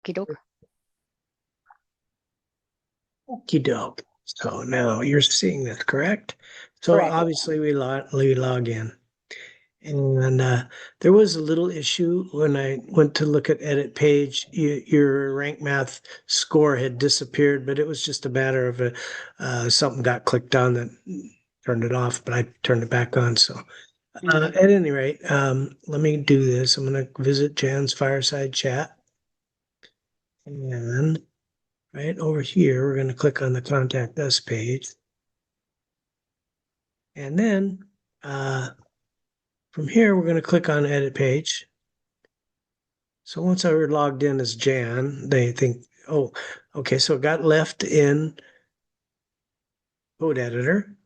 Okie doke. Okie doke. So now you're seeing this, correct? So Correct. obviously we log in. And there was a little issue when I went to look at edit page. Your rank math score had disappeared, but it was just a matter of something got clicked on that turned it off, but I turned it back on. So Hmm. at any rate, let me do this. I'm going to visit Jan's fireside chat. And right over here, we're going to click on the contact us page. And then uh, from here, we're going to click on edit page. So once I were logged in as Jan, they think, oh, okay, so it got left in code editor.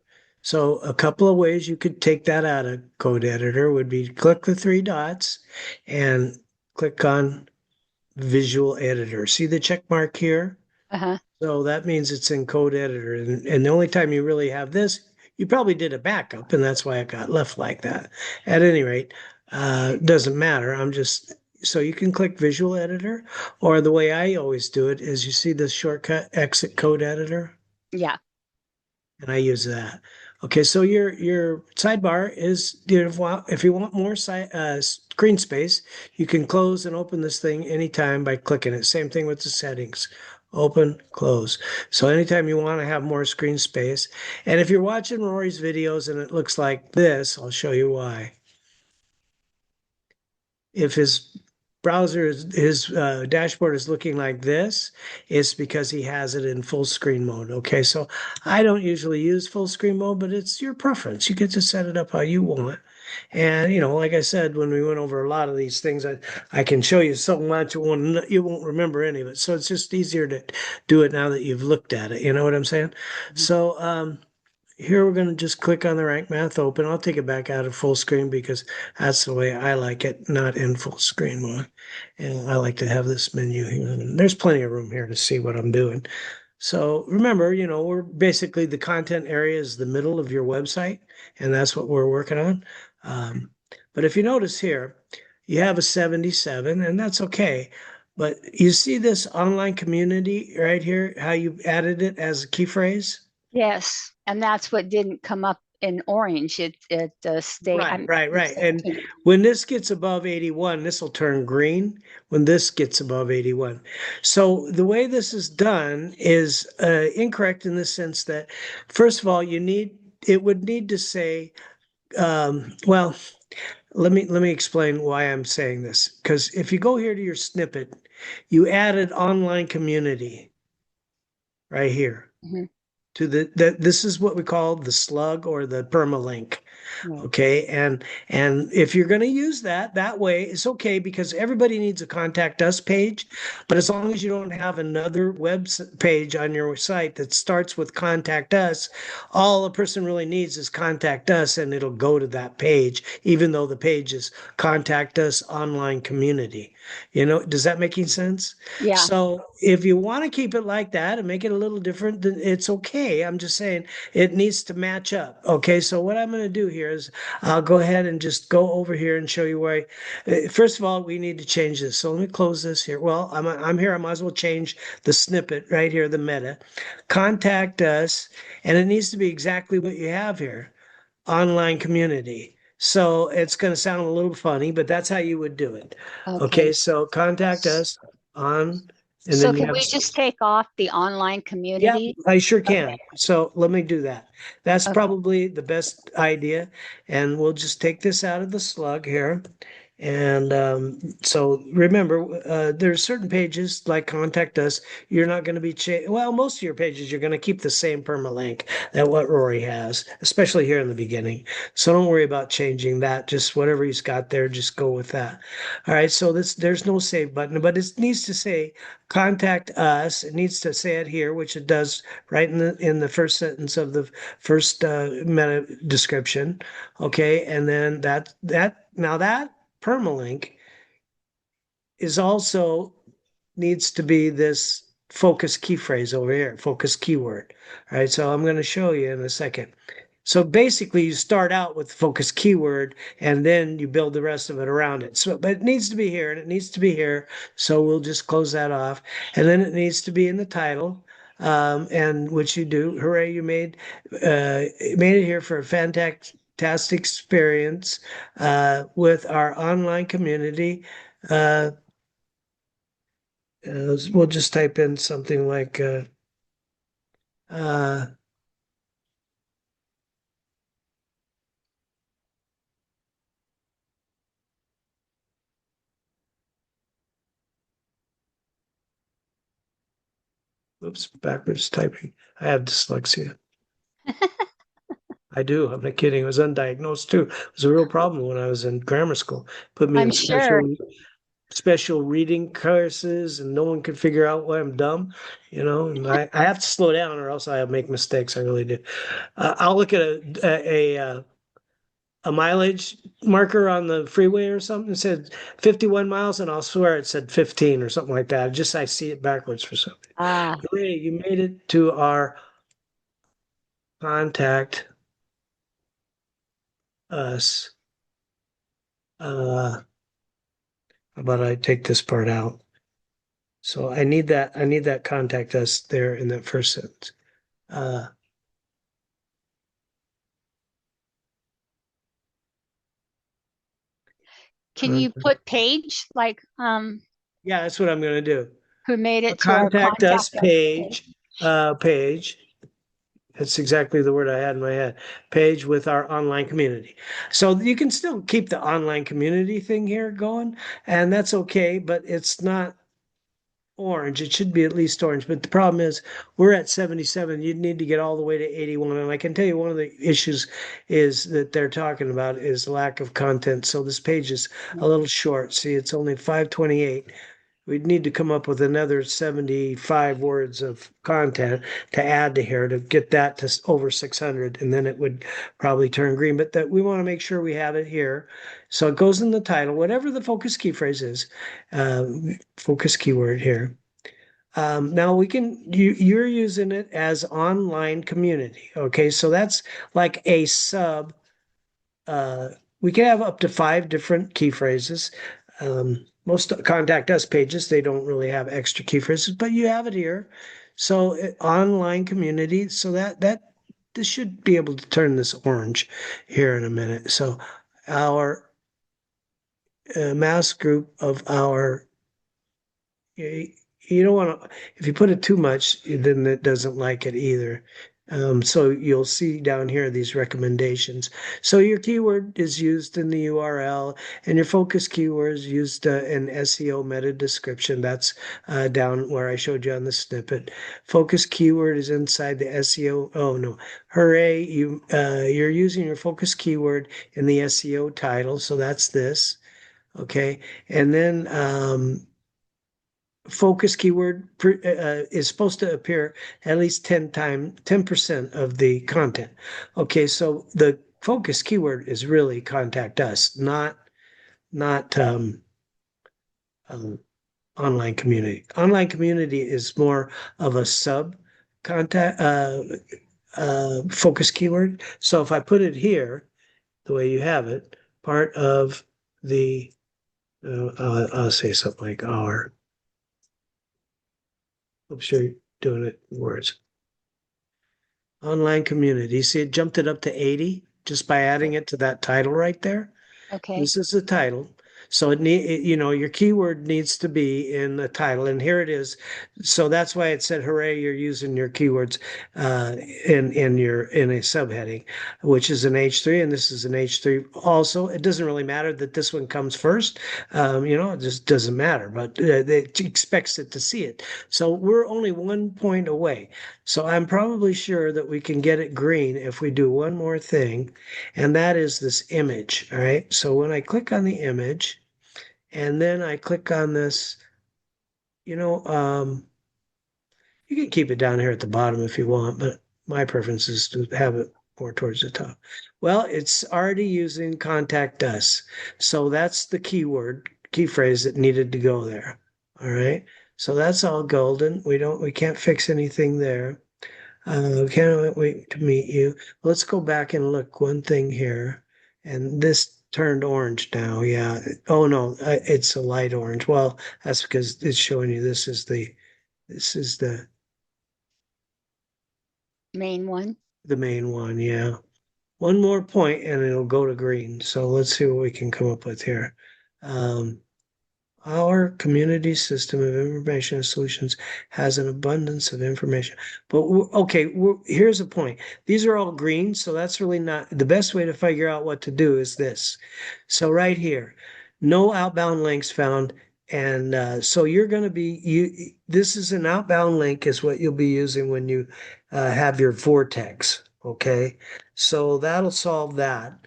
So a couple of ways you could take that out of code editor would be click the three dots and click on visual editor. See the check mark here? Uh-huh. So that means it's in code editor. And the only time you really have this, you probably did a backup, and that's why it got left like that. At any rate, doesn't matter. I'm just so you can click visual editor, or the way I always do it is you see the shortcut exit code editor, Yeah. and I use that. Okay, so your sidebar is if you want more screen space, you can close and open this thing anytime by clicking it. Same thing with the settings. Open, close. So anytime you want to have more screen space. And if you're watching Rory's videos and it looks like this, I'll show you why. If his his dashboard is looking like this, it's because he has it in full screen mode. Okay, so I don't usually use full screen mode, but it's your preference. You get to set it up how you want. And like I said, when we went over a lot of these things, I can show you so much you won't remember any of it. So it's just easier to do it now that you've looked at it. You know what I'm saying? Mhm. So here we're going to just click on the rank math open. I'll take it back out of full screen because that's the way I like it, not in full screen mode. And I like to have this menu here. And there's plenty of room here to see what I'm doing. So remember, we're basically the content area is the middle of your website, and that's what we're working on. Um, but if you notice here, you have a 77, and that's okay. But you see this online community right here, how you added it as a key phrase? Yes. And that's what didn't come up in orange. It stay. Right, I'm right, it right. said And pink. when this gets above 81, this will turn green when this gets above 81. So the way this is done is incorrect in the sense that, first of all, it would need to say, well, let me explain why I'm saying this. Because if you go here to your snippet, you added online community right here Mhm. to that. This is what we call the slug or the permalink. Right. Okay. And if you're going to use that way, it's okay because everybody needs a contact us page. But as long as you don't have another web page on your site that starts with contact us, all a person really needs is contact us and it'll go to that page, even though the page is contact us online community. Does that make any sense? Yeah. So if you want to keep it like that and make it a little different, then it's okay. I'm just saying it needs to match up. Okay, so what I'm going to do here is I'll go ahead and just go over here and show you why. First of all, we need to change this. So let me close this here. Well, I'm here. I might as well change the snippet right here, the meta. Contact us, and it needs to be exactly what you have here, online community. So it's going to sound a little funny, but that's how you would do it. Okay. Okay, so contact us on, and So then you can have. we just take off the online Yeah, community? I sure Okay. can. So let me do that. That's Okay. probably the best idea. And we'll just take this out of the slug here. And so remember, there's certain pages like contact us. You're not going to be well, most of your pages you're going to keep the same permalink that what Rory has, especially here in the beginning. So don't worry about changing that. Just whatever he's got there, just go with that. All right. So there's no save button, but it needs to say contact us. It needs to say it here, which it does right in the first sentence of the first meta description. Okay, and then that permalink is also needs to be this focus key phrase over here, focus keyword. All right, so I'm going to show you in a second. So basically, you start out with the focus keyword and then you build the rest of it around it. So, but it needs to be here and it needs to be here. So we'll just close that off. And then it needs to be in the title, and which you do. Hooray, you made it here for a fantastic experience with our online community. Uh, we'll just type in something like uh, oops, backwards typing. I have dyslexia. I do. I'm not kidding. It was undiagnosed too. It was a real problem when I was in grammar school. Put me I'm in sure. special reading courses, and no one could figure out why I'm dumb. And I have to slow down, or else I'll make mistakes. I really do. I'll look at a mileage marker on the freeway or something. It said 51 miles, and I'll swear it said 15 or something like that. Just I see it backwards for some reason. Ah, Hooray, you made it to our contact us. How about I take this part out? So I need that contact us there in that first sentence. Uh, can you contact. put page like Yeah, that's what I'm going to do. who made A it to our contact us contact us page? page. That's exactly the word I had in my head. Page with our online community. So you can still keep the online community thing here going, and that's okay, but it's not orange. It should be at least orange. But the problem is we're at 77. You'd need to get all the way to 81. And I can tell you one of the issues is that they're talking about is lack of content. So this page is a little short. See, it's only 528. We'd need to come up with another 75 words of content to add to here to get that to over 600, and then it would probably turn green. But that we want to make sure we have it here. So it goes in the title, whatever the focus key phrase is, uh, focus keyword here. Now you're using it as online community. Okay, so that's like a sub. Uh, we can have up to 5 different key phrases. Most contact us pages, they don't really have extra key phrases, but you have it here. So online community, so that this should be able to turn this orange here in a minute. So our mass group of our you, you don't want to, if you put it too much, then it doesn't like it either. So you'll see down here these recommendations. So your keyword is used in the URL, and your focus keyword is used in SEO meta description. That's down where I showed you on the snippet. Focus keyword is inside the SEO. Oh no, hooray! You're using your focus keyword in the SEO title. So that's this. Okay, and then focus keyword is supposed to appear at least 10% of the content. Okay, so the focus keyword is really contact us, not um, online community. Online community is more of a sub contact focus keyword. So if I put it here, the way you have it, part of the I'll say something like our. I'm sure you're doing it in words. Online community. See, it jumped it up to 80 just by adding it to that title right there. Okay. This is the title. So your keyword needs to be in the title, and here it is. So that's why it said, "Hooray! You're using your keywords in a subheading, which is an H3, and this is an H3. Also, it doesn't really matter that this one comes first. It just doesn't matter, but it expects it to see it. So we're only 1 point away. So I'm probably sure that we can get it green if we do one more thing, and that is this image. All right. So when I click on the image and then I click on this, you know, um, you can keep it down here at the bottom if you want, but my preference is to have it more towards the top. Well, it's already using contact us. So that's the key phrase that needed to go there. All right. So that's all golden. We can't fix anything there. Can't wait to meet you. Let's go back and look one thing here. And this turned orange now. Yeah. Oh no, it's a light orange. Well, that's because it's showing you this is Main one. the main one. Yeah. One more point and it'll go to green. So let's see what we can come up with here. Um, Our community system of information and solutions has an abundance of information. But okay, here's the point. These are all green, so that's really not the best way to figure out what to do is this. So right here, no outbound links found. And so you're going to be this is an outbound link is what you'll be using when you have your vortex. Okay, so that'll solve that.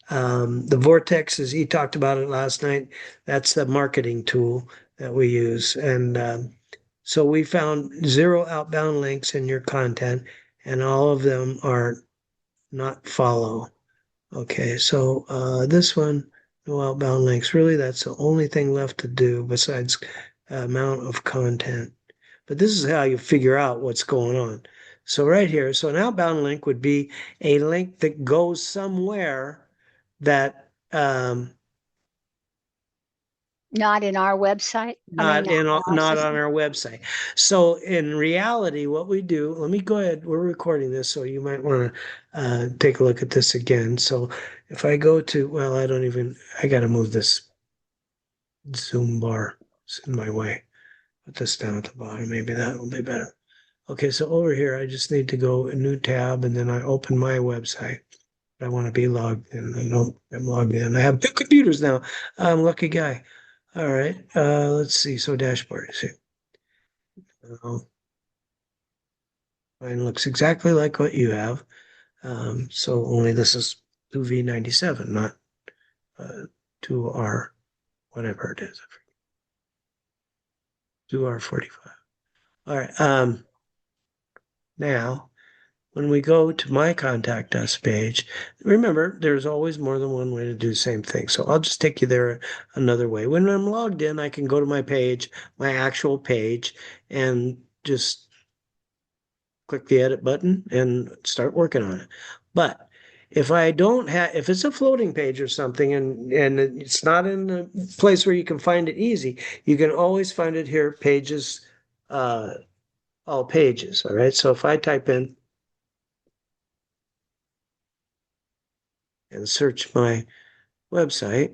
The vortex, as he talked about it last night, that's the marketing tool that we use. And so we found zero outbound links in your content, and all of them are not follow. Okay, so this one, no outbound links. Really, that's the only thing left to do besides amount of content. But this is how you figure out what's going on. So right here, so an outbound link would be a link that goes somewhere that Not in our website. I mean, not in our not on system. our website. So in reality, what we do, let me go ahead. We're recording this, so you might want to take a look at this again. So if I go to, well, I got to move this Zoom bar. It's in my way. Put this down at the bottom. Maybe that will be better. Okay, so over here, I just need to go a new tab, and then I open my website. I want to be logged in. I'm logged in. I have two computers now. I'm a lucky guy. All right. Let's see. So dashboard. See. Uh, Mine looks exactly like what you have. So only this is 2V97, not 2R, whatever it is. 2R45. All right. Now, when we go to my contact us page, remember there's always more than one way to do the same thing. So I'll just take you there another way. When I'm logged in, I can go to my page, my actual page, and just click the edit button and start working on it. But if I don't have, if it's a floating page or something and it's not in a place where you can find it easy, you can always find it here, pages, uh, all pages. All right. So if I type in and search my website,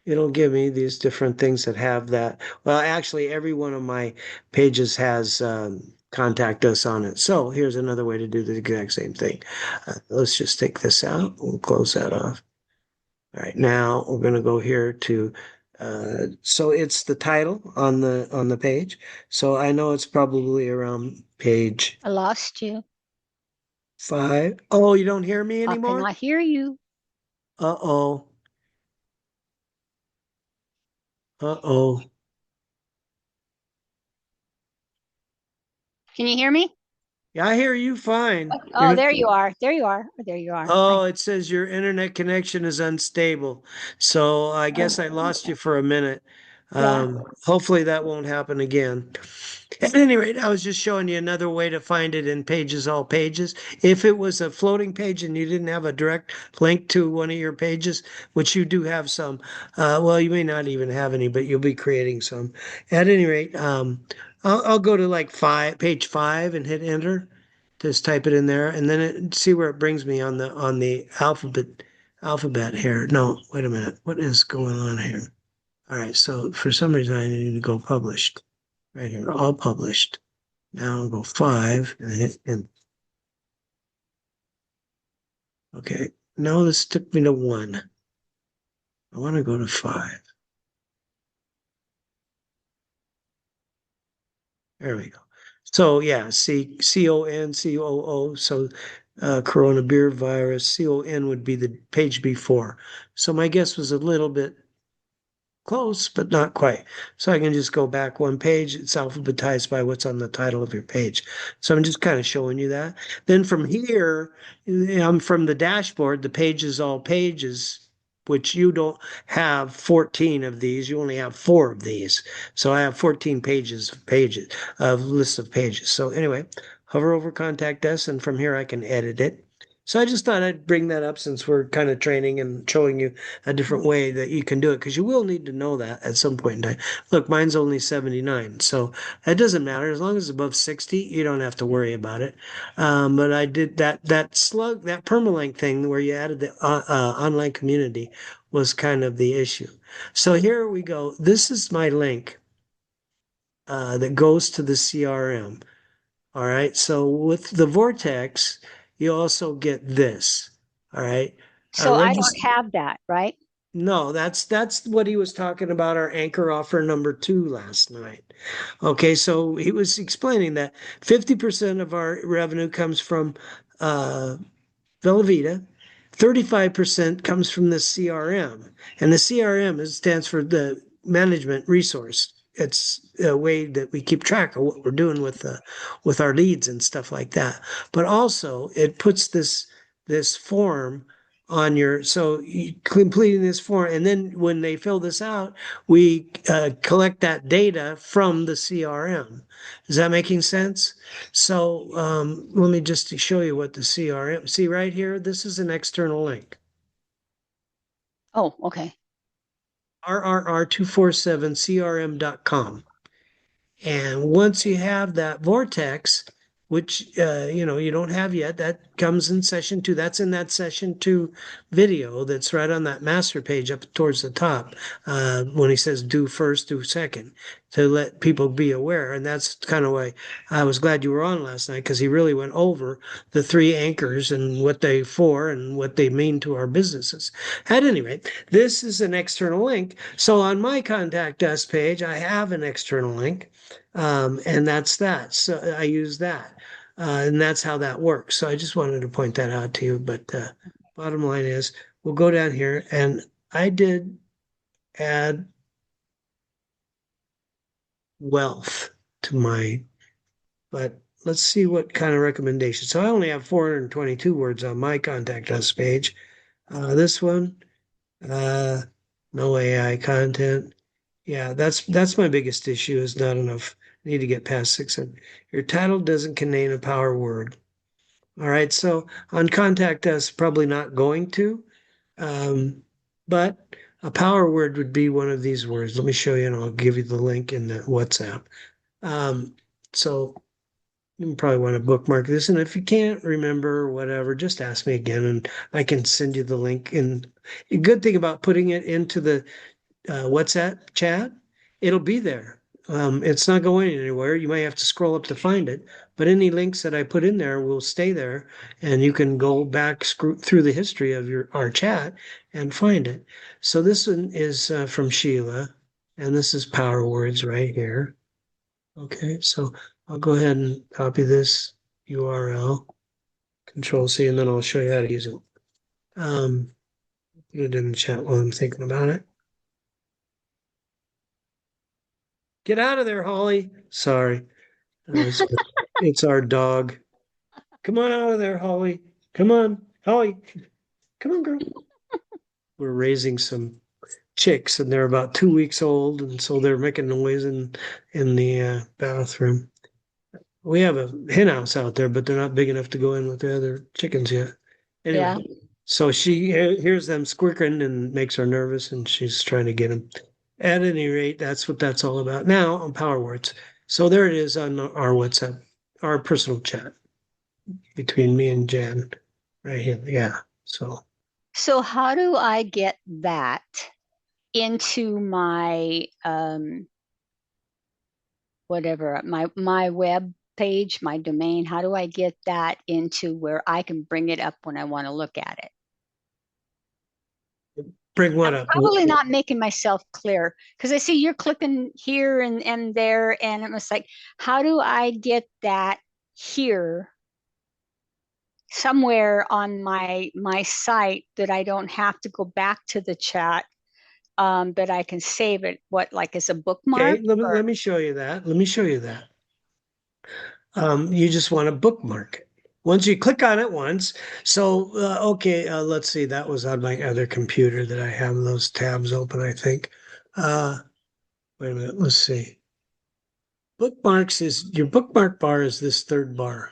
it'll give me these different things that have that. Well, actually, every one of my pages has contact us on it. So here's another way to do the exact same thing. Let's just take this out. We'll close that off. All right, now we're going to go here to. So it's the title on the page. So I know it's probably around page I lost you. 5. Oh, you don't hear me I anymore? cannot hear you. Uh-oh. Uh-oh. Can you hear me? Yeah, I hear you fine. Oh, there you are. There you are. There you are. Oh, it says your internet connection is unstable. So I guess I lost you for a minute. Yeah. Hopefully that won't happen again. At any rate, I was just showing you another way to find it in Pages All Pages. If it was a floating page and you didn't have a direct link to one of your pages, which you do have some, well, you may not even have any, but you'll be creating some. At any rate, I'll go to like page 5 and hit enter. Just type it in there and then see where it brings me on the alphabet here. No, wait a minute. What is going on here? All right, so for some reason I need to go published. Right here, all published. Now I'll go 5 and hit enter. Okay, now this took me to 1. I want to go to 5. There we go. So yeah, CONCOO. So corona beer virus. CON would be the page before. So my guess was a little bit close, but not quite. So I can just go back one page. It's alphabetized by what's on the title of your page. So I'm just kind of showing you that. Then from here, I'm from the dashboard, the pages, all pages, which you don't have 14 of these. You only have 4 of these. So I have 14 pages of list of pages. So anyway, hover over Contact Us, and from here I can edit it. So I just thought I'd bring that up since we're kind of training and showing you a different way that you can do it, because you will need to know that at some point in time. Look, mine's only 79, so it doesn't matter. As long as it's above 60, you don't have to worry about it. But I did that permalink thing where you added the online community was kind of the issue. So here we go. This is my link that goes to the CRM. All right. So with the Vortex, you also get this. All right. So I don't Register. have that, right? No, that's what he was talking about, our anchor offer number 2 last night. Okay, so he was explaining that 50% of our revenue comes from uh, Velveeta. 35% comes from the CRM. And the CRM stands for the management resource. It's a way that we keep track of what we're doing with our leads and stuff like that. But also it puts this form on your, so you completing this form, and then when they fill this out, we collect that data from the CRM. Is that making sense? So let me just show you what the CRM, see right here, this is an external link. Oh, okay. rrr247crm.com. And once you have that vortex, which you don't have yet, that comes in session 2. That's in that session 2 video that's right on that master page up towards the top. When he says do first, do second, to let people be aware. And that's kind of why I was glad you were on last night, because he really went over the 3 anchors and what they for and what they mean to our businesses. At any rate, this is an external link. So on my Contact Us page, I have an external link. And that's that. So I use that. And that's how that works. So I just wanted to point that out to you. But bottom line is, we'll go down here, and I did add wealth to my, but let's see what kind of recommendation. So I only have 422 words on my Contact Us page. This one, uh, no AI content. Yeah, that's my biggest issue, is not enough. I need to get past 600. Your title doesn't contain a power word. All right, so on Contact Us, probably not going to, but a power word would be one of these words. Let me show you, and I'll give you the link in the WhatsApp. Um, so you probably want to bookmark this, and if you can't remember or whatever, just ask me again, and I can send you the link. And a good thing about putting it into the WhatsApp chat, it'll be there. It's not going anywhere. You might have to scroll up to find it, but any links that I put in there will stay there, and you can go back through the history of our chat and find it. So this one is from Sheila, and this is Power Words right here. Okay, so I'll go ahead and copy this URL, Control C, and then I'll show you how to use it. Put it in the chat while I'm thinking about it. Get out of there, Holly. Sorry. It's our dog. Come on out of there, Holly. Come on, Holly. Come on, girl. We're raising some chicks, and they're about 2 weeks old, and so they're making noise in the bathroom. We have a hen house out there, but they're not big enough to go in with the other chickens yet. Yeah. Anyway, so she hears them squirking and makes her nervous, and she's trying to get them. At any rate, that's what that's all about. Now on Power Words. So there it is on our WhatsApp, our personal chat between me and Jan right here. Yeah. So So how do I get that into my whatever, my web page, my domain? How do I get that into where I can bring it up when I want to look at it? bring what I'm up? probably not making myself clear, because I see you're clicking here and there, and it was like, how do I get that here somewhere on my site that I don't have to go back to the chat, that I can save it, what, like as a bookmark? Okay, let me Or let me show you that. Let me show you that. You just want to bookmark it. Once you click on it once, so okay, let's see. That was on my other computer that I have those tabs open, I think. Uh, Wait a minute, let's see. Bookmarks is your bookmark bar is this third bar.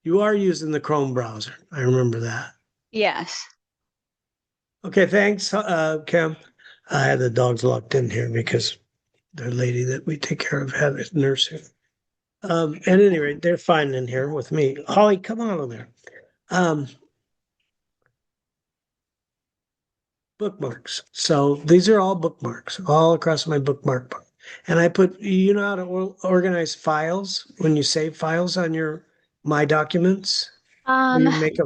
You are using the Chrome browser. I remember that. Yes. Okay, thanks, Kim. I had the dogs locked in here because the lady that we take care of had a nurse here. At any rate, they're fine in here with me. Holly, come on in there. Um, Bookmarks. So these are all bookmarks, all across my bookmark book. And I put, you know how to organize files when you save files on your My Documents? Or Um, you make a,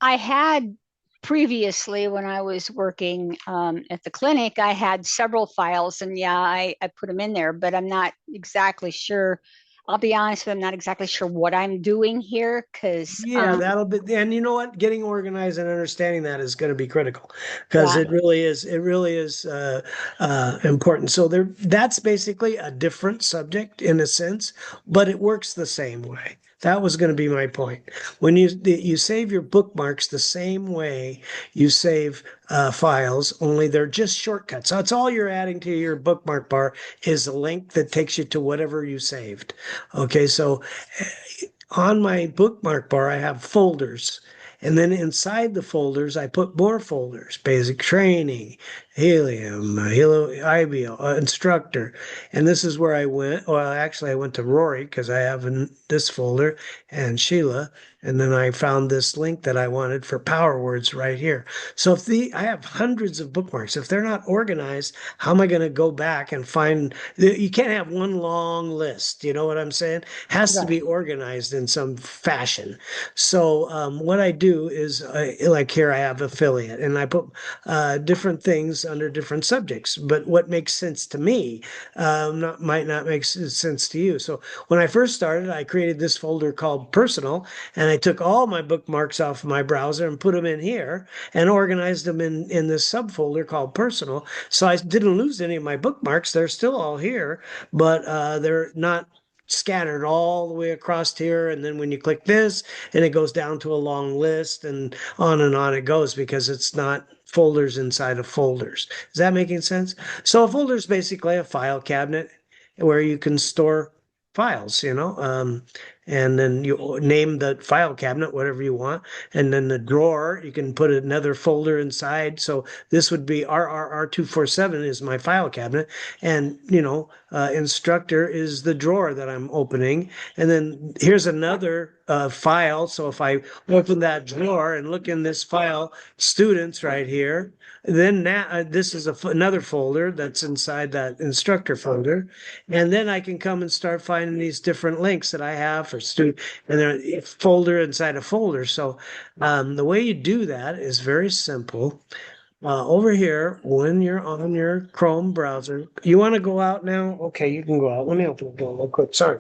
I had previously, when I was working at the clinic, I had several files, and yeah, I put them in there, but I'm not exactly sure. I'll be honest, I'm not exactly sure what I'm doing here because, yeah, that'll be, and you know what? Getting organized and understanding that is going to be critical because yeah, it really is important. So that's basically a different subject in a sense, but it works the same way. That was going to be my point. When you save your bookmarks the same way you save files, only they're just shortcuts. That's all you're adding to your bookmark bar is a link that takes you to whatever you saved. Okay, so on my bookmark bar, I have folders. And then inside the folders, I put more folders, basic training, helium, IBO, instructor. And this is where I went. Well, actually, I went to Rory because I have in this folder and Sheila. And then I found this link that I wanted for power words right here. So I have hundreds of bookmarks. If they're not organized, how am I going to go back and find, you can't have one long list. You know what I'm saying? Has to right, be organized in some fashion. So what I do is, like here, I have affiliate, and I put different things under different subjects. But what makes sense to me might not make sense to you. So when I first started, I created this folder called personal, and I took all my bookmarks off my browser and put them in here and organized them in this subfolder called personal. So I didn't lose any of my bookmarks. They're still all here, but they're not scattered all the way across here. And then when you click this, and it goes down to a long list and on it goes because it's not folders inside of folders. Is that making sense? So a folder is basically a file cabinet where you can store files, and then you name the file cabinet whatever you want. And then the drawer, you can put another folder inside. So this would be RRR247 is my file cabinet. And, instructor is the drawer that I'm opening. And then here's another file. So if I open that drawer and look in this file, students right here, then now this is another folder that's inside that instructor folder. And then I can come and start finding these different links that I have for student, and they're folder inside a folder. So the way you do that is very simple. Over here, when you're on your Chrome browser, you want to go out now? Okay, you can go out. Let me open the door real quick. Sorry.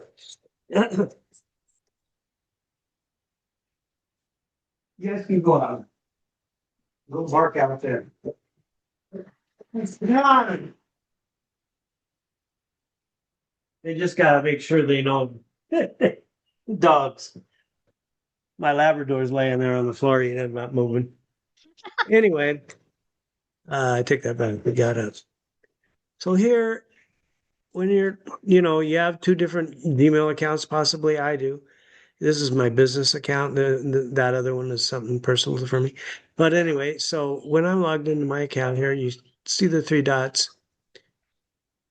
Yes, you go out. Go bark out there. Come on. They just gotta make sure they know. Dogs. My Labrador's laying there on the floor. He's not moving. Anyway, I take that back. We got it. So here, when you have two different Gmail accounts, possibly I do. This is my business account. That other one is something personal for me. But anyway, so when I'm logged into my account here, you see the three dots.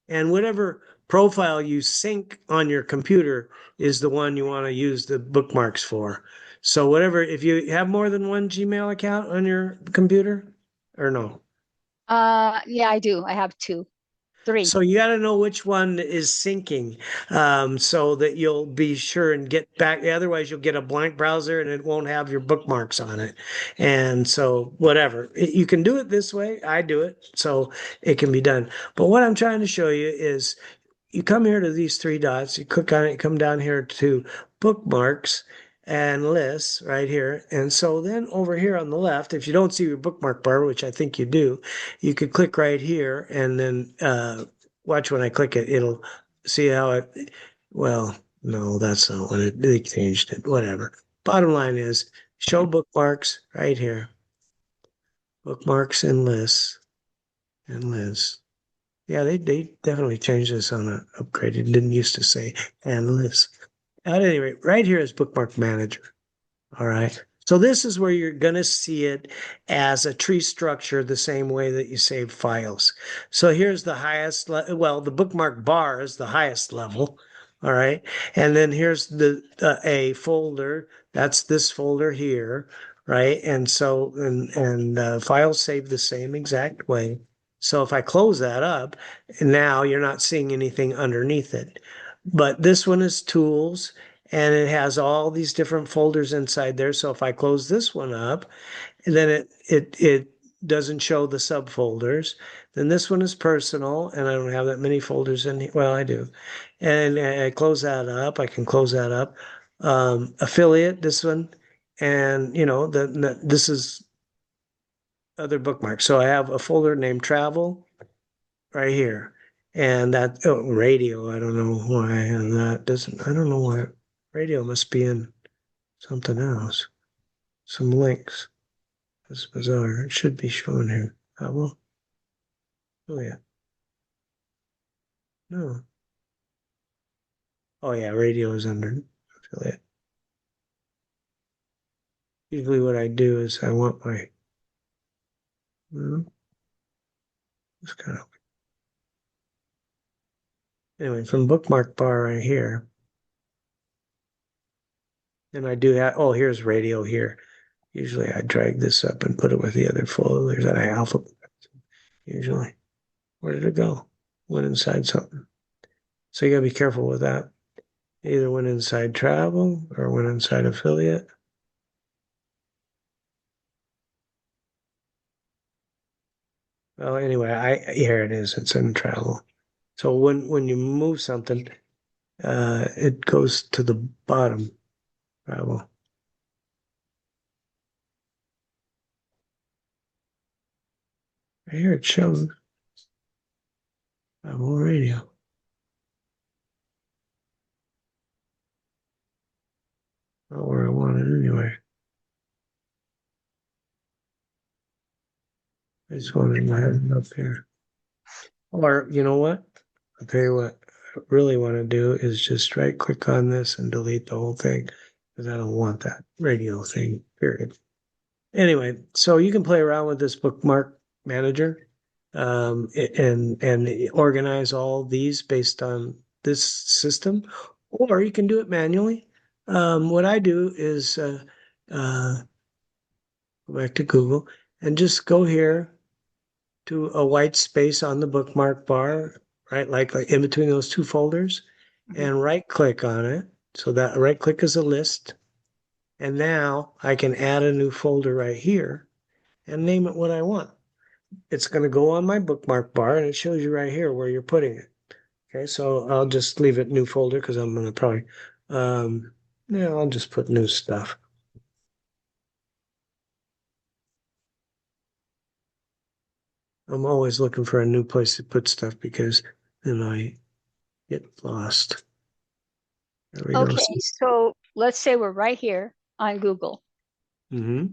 And whatever profile you sync on your computer is the one you want to use the bookmarks for. So whatever, if you have more than one Gmail account on your computer, or no? yeah, I do. I have two, three. So you got to know which one is syncing, so that you'll be sure and get back. Otherwise, you'll get a blank browser and it won't have your bookmarks on it. And so, whatever you can do it this way, I do it, so it can be done. But what I'm trying to show you is you come here to these three dots, you click on it, come down here to bookmarks and lists right here. And so then over here on the left, if you don't see your bookmark bar, which I think you do, you could click right here and then watch when I click it, it'll see how well, no, that's not what they changed it, whatever. Bottom line is show bookmarks right here, bookmarks and lists. Yeah, they definitely changed this on an upgrade. It didn't used to say and lists. At any rate, right here is Bookmark Manager. All right. So this is where you're going to see it as a tree structure the same way that you save files. So here's the highest, well, the bookmark bar is the highest level. All right. And then here's the a folder. That's this folder here. Right. And so, files save the same exact way. So if I close that up, now you're not seeing anything underneath it. But this one is tools and it has all these different folders inside there. So if I close this one up, and then it doesn't show the subfolders. Then this one is personal, and I don't have that many folders in here. Well, I do. And I close that up. I can close that up. Affiliate, this one, and this is other bookmarks. So I have a folder named travel right here. And that radio, I don't know why I have that. Doesn't I don't know why radio must be in something else. Some links. That's bizarre. It should be shown here. Well, oh yeah. No. Oh yeah, radio is under affiliate. Usually what I do is I want my it's kind of anyway from bookmark bar right here. And I do have here's radio here. Usually I drag this up and put it with the other folders that I alphabet. Usually. Where did it go? Went inside something. So you gotta be careful with that. Either went inside travel or went inside affiliate. Well, anyway, here it is. It's in travel. So when you move something, it goes to the bottom travel. Here it shows travel radio. Not where I want it anyway. I just wanted to have it up here. Or you know what? I'll tell you what I really want to do is just right click on this and delete the whole thing because I don't want that radio thing, period. Anyway, so you can play around with this bookmark manager and organize all these based on this system, or you can do it manually. What I do is go back to Google and just go here to a white space on the bookmark bar, right? Like in between those two folders, Mhm. and right click on it. So that right click is a list. And now I can add a new folder right here and name it what I want. It's going to go on my bookmark bar and it shows you right here where you're putting it. Okay, so I'll just leave it new folder because I'm going to probably, yeah, I'll just put new stuff. I'm always looking for a new place to put stuff because then I get lost. There we go. Okay, so let's say we're right here on Google. Mm-hmm.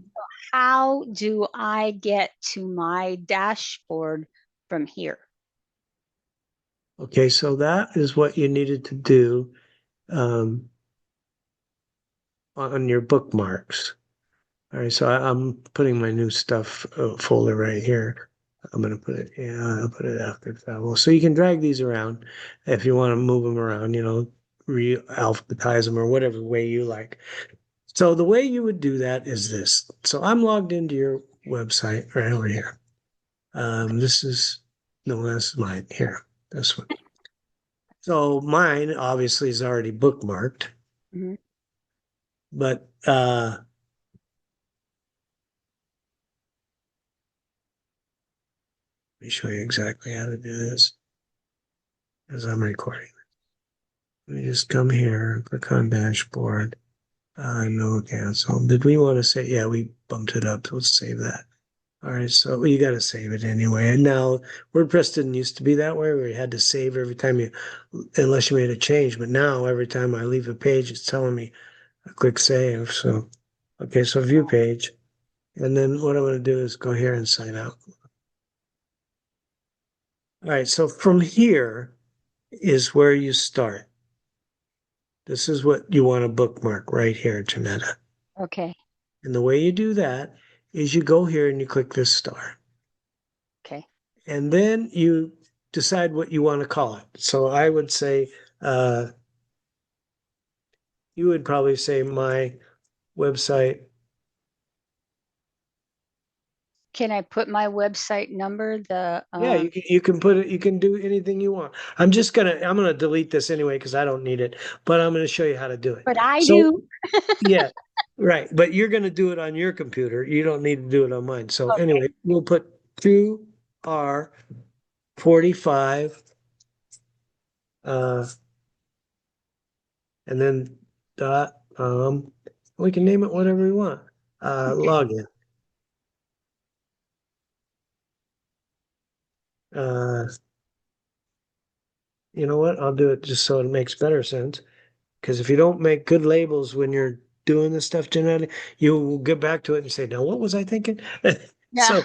How do I get to my dashboard from here? Okay, so that is what you needed to do um, on your bookmarks. All right, so I'm putting my new stuff folder right here. I'm gonna put it, yeah, I'll put it after travel. So you can drag these around if you want to move them around, re-alphabetize them or whatever way you like. So the way you would do that is this. So I'm logged into your website right over here. This is, no, that's mine here, this one. So mine obviously is already bookmarked, Mhm. but let me show you exactly how to do this as I'm recording. Let me just come here, click on dashboard. No cancel. Did we want to say, yeah, we bumped it up. So let's save that. All right, so you got to save it anyway. And now WordPress didn't used to be that way where you had to save every time unless you made a change. But now every time I leave a page, it's telling me click save. So, okay, so view page. And then what I'm going to do is go here and sign out. All right, so from here is where you start. This is what you want to bookmark right here, Janetta. Okay. And the way you do that is you go here and you click this star. Okay. And then you decide what you want to call it. So I would say, you would probably say my website. Can I put my website number, the Yeah, you can put it, you can do anything you want. I'm gonna delete this anyway because I don't need it, but I'm gonna show you how to do it. but I So do. yeah, right. But you're gonna do it on your computer. You don't need to do it on mine. So Okay. anyway, we'll put 2R45 and then dot we can name it whatever we want. Okay. Login. Uh you know what? I'll do it just so it makes better sense. Because if you don't make good labels when you're doing this stuff genetic, you will get back to it and say, now what was I thinking? Yeah. So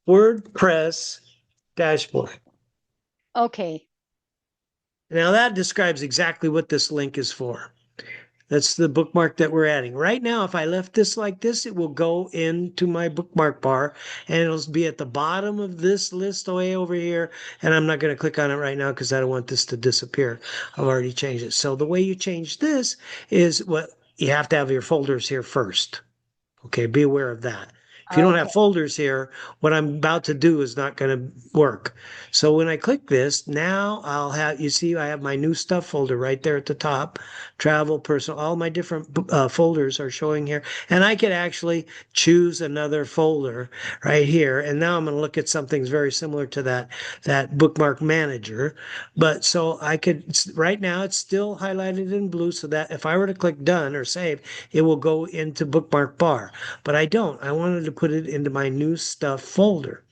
WordPress dashboard. Okay. Now that describes exactly what this link is for. That's the bookmark that we're adding. Right now, if I left this like this, it will go into my bookmark bar and it'll be at the bottom of this list way over here. And I'm not going to click on it right now because I don't want this to disappear. I've already changed it. So the way you change this is what you have to have your folders here first. Okay, be aware of that. If you don't Okay. have folders here, what I'm about to do is not going to work. So when I click this, now I'll have, you see, I have my new stuff folder right there at the top, travel, personal, all my different folders are showing here. And I could actually choose another folder right here. And now I'm going to look at something very similar to that bookmark manager. But so I could, right now it's still highlighted in blue so that if I were to click done or save, it will go into bookmark bar. But I don't. I wanted to put it into my new stuff folder.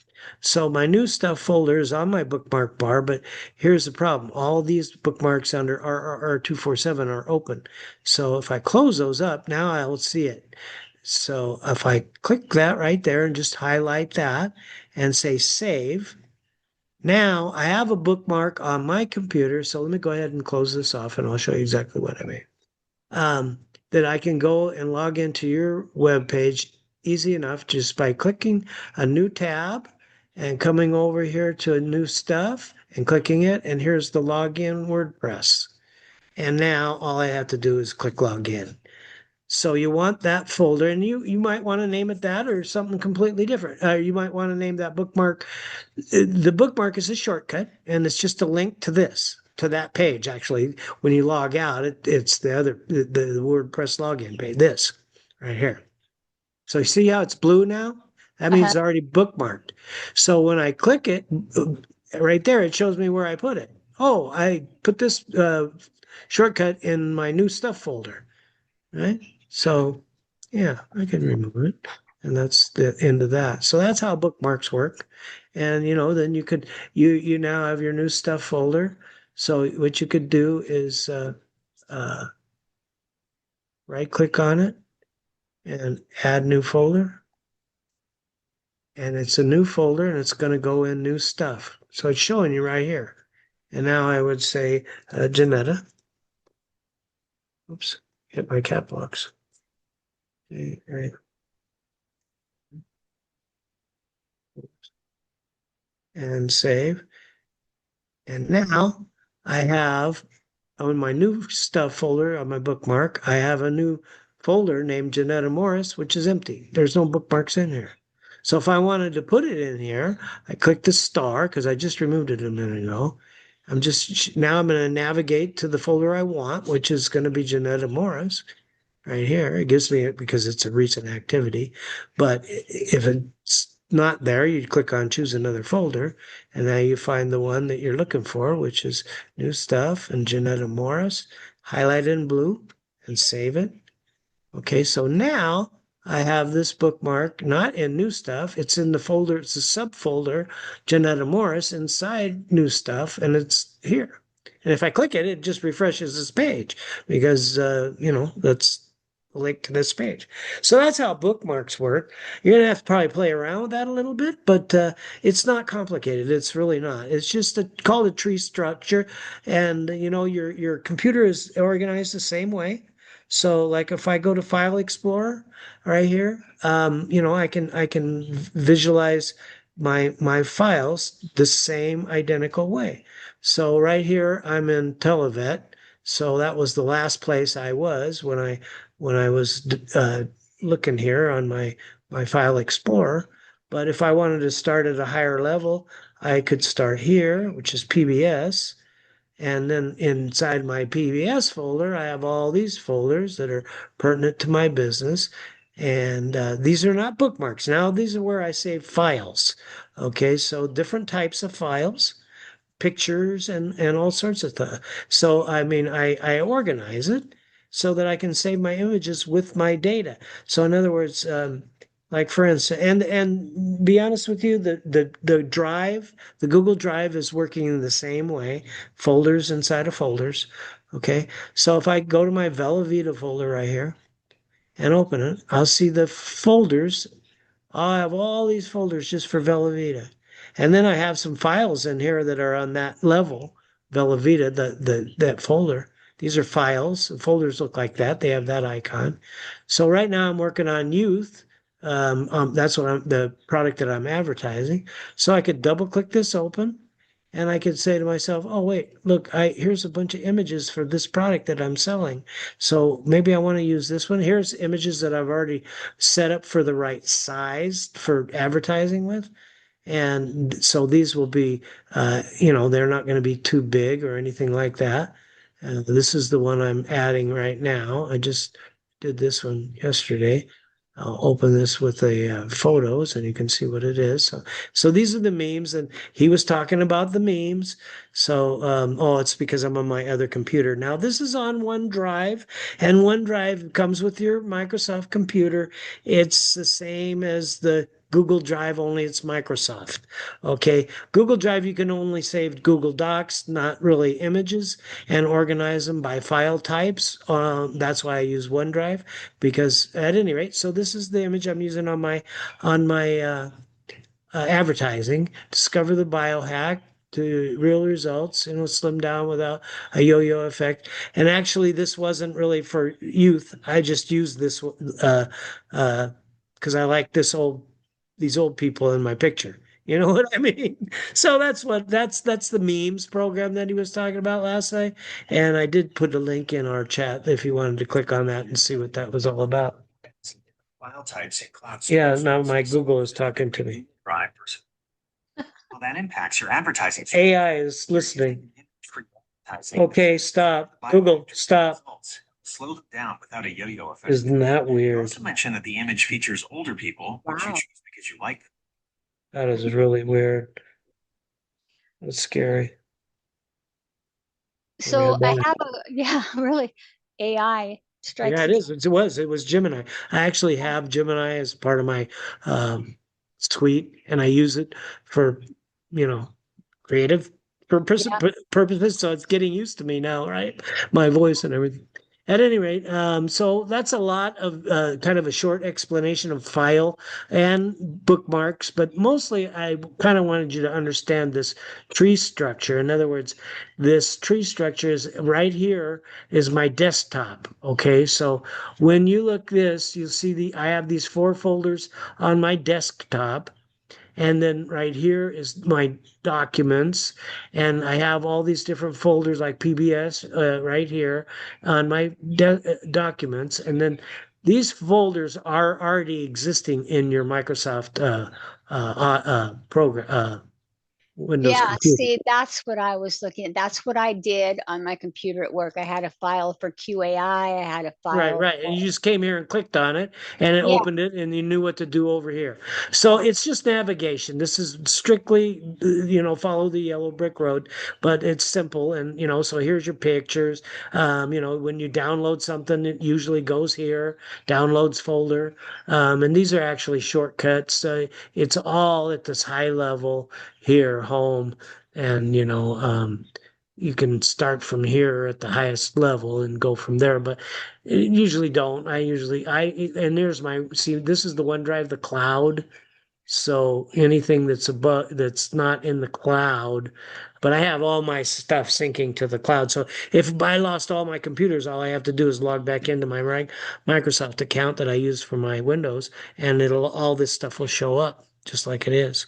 So my new stuff folder is on my bookmark bar, but here's the problem. All these bookmarks under R247 are open. So if I close those up, now I'll see it. So if I click that right there and just highlight that and say save, now I have a bookmark on my computer. So let me go ahead and close this off and I'll show you exactly what I mean. That I can go and log into your web page easy enough just by clicking a new tab and coming over here to a new stuff and clicking it. And here's the login WordPress. And now all I have to do is click login. So you want that folder, and you might want to name it that or something completely different. You might want to name that bookmark. The bookmark is a shortcut, and it's just a link to this, to that page. Actually, when you log out, it's the WordPress login page. This right here. So you see how it's blue now? That means Uh-huh. it's already bookmarked. So when I click it, right there, it shows me where I put it. Oh, I put this shortcut in my new stuff folder, right? So, yeah, I can remove it. And that's the end of that. So that's how bookmarks work. And then you now have your new stuff folder. So what you could do is uh, right click on it and add new folder. And it's a new folder and it's going to go in new stuff. So it's showing you right here. And now I would say Janetta. Oops, hit my cap box. Okay, right. And save. And now I have on my new stuff folder on my bookmark, I have a new folder named Janetta Morris, which is empty. There's no bookmarks in here. So if I wanted to put it in here, I click the star because I just removed it a minute ago. Now I'm going to navigate to the folder I want, which is going to be Janetta Morris right here. It gives me it because it's a recent activity. But if it's not there, you click on choose another folder, and now you find the one that you're looking for, which is new stuff and Janetta Morris, highlight in blue and save it. Okay, so now I have this bookmark not in new stuff. It's in the folder, it's a subfolder, Janetta Morris inside new stuff, and it's here. And if I click it, it just refreshes this page because, that's a link to this page. So that's how bookmarks work. You're going to have to probably play around with that a little bit, but it's not complicated. It's really not. It's just called a tree structure. And, your computer is organized the same way. So like if I go to File Explorer right here, I can visualize my files the same identical way. So right here, I'm in Televet. So that was the last place I was when I was looking here on my File Explorer. But if I wanted to start at a higher level, I could start here, which is PBS. And then inside my PBS folder, I have all these folders that are pertinent to my business. And these are not bookmarks. Now, these are where I save files. Okay, so different types of files, pictures, and all sorts of stuff. So, I mean, I organize it so that I can save my images with my data. So, in other words, like for instance, and be honest with you, the drive, the Google Drive is working in the same way, folders inside of folders. Okay, so if I go to my Velavita folder right here and open it, I'll see the folders. I have all these folders just for Velavita. And then I have some files in here that are on that level, Velavita, that folder. These are files. The folders look like that. They have that icon. So right now I'm working on youth. That's the product that I'm advertising. So I could double click this open and I could say to myself, oh wait, look, here's a bunch of images for this product that I'm selling. So maybe I want to use this one. Here's images that I've already set up for the right size for advertising with. And so these will be, they're not going to be too big or anything like that. This is the one I'm adding right now. I just did this one yesterday. I'll open this with the photos and you can see what it is. So these are the memes, and he was talking about the memes. So, it's because I'm on my other computer. Now, this is on OneDrive, and OneDrive comes with your Microsoft computer. It's the same as the Google Drive, only it's Microsoft. Okay. Google Drive, you can only save Google Docs, not really images, and organize them by file types. That's why I use OneDrive, because at any rate, so this is the image I'm using on my advertising. Discover the biohack to real results, slim down without a yo-yo effect. And actually, this wasn't really for youth. I just used this because I like these old people in my picture. You know what I mean? So that's the memes program that he was talking about last night. And I did put a link in our chat if you wanted to click on that and see what that was all about. File types in cloud. Yeah, now my Google is talking to me. Drive versus. Well, that impacts your advertising. AI is listening. Okay, stop. Google, stop. Slow them down without a yo-yo effect. Isn't that weird? Also mention that the image features older people, which you choose because you like them. That is really weird. That's scary. So I have yeah, really, AI strikes Yeah, it again. is. It was Gemini. I actually have Gemini as part of my um, suite, and I use it for, you know, creative Yeah. purposes. So it's getting used to me now, right? My voice and everything. At any rate, so that's a lot of kind of a short explanation of file and bookmarks, but mostly I kind of wanted you to understand this tree structure. In other words, this tree structure is right here is my desktop. Okay, so when you look this, you'll see I have these 4 folders on my desktop. And then right here is my documents. And I have all these different folders like PBS right here on my documents. And then these folders are already existing in your Microsoft program, Windows Yeah, computer. see, that's what I was looking at. That's what I did on my computer at work. I had a file for QAI, I had a Right, file right. And for, you just came here and clicked on it and it yeah, opened it and you knew what to do over here. So it's just navigation. This is strictly, follow the yellow brick road, but it's simple. And, so here's your pictures. When you download something, it usually goes here, downloads folder. And these are actually shortcuts. It's all at this high level here, home. And, you can start from here at the highest level and go from there, but usually don't. And there's see, this is the OneDrive, the cloud. So anything that's above, that's not in the cloud, but I have all my stuff syncing to the cloud. So if I lost all my computers, all I have to do is log back into my Microsoft account that I use for my Windows, and it'll all this stuff will show up just like it is.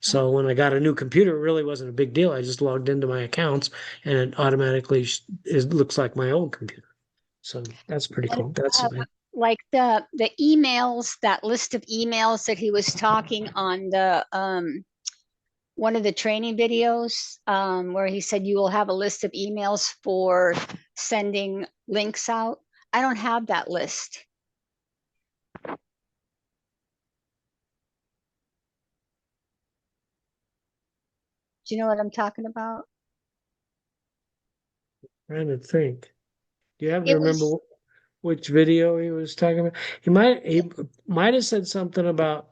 So when I got a new computer, it really wasn't a big deal. I just logged into my accounts, and it automatically it looks like my old computer. So that's pretty And cool. That's uh, like the emails, that list of emails that he was talking on the one of the training videos, where he said you will have a list of emails for sending links out. I don't have that list. Do you know what I'm talking about? trying to think. Do you happen to It remember was which video he was talking about? He might have said something about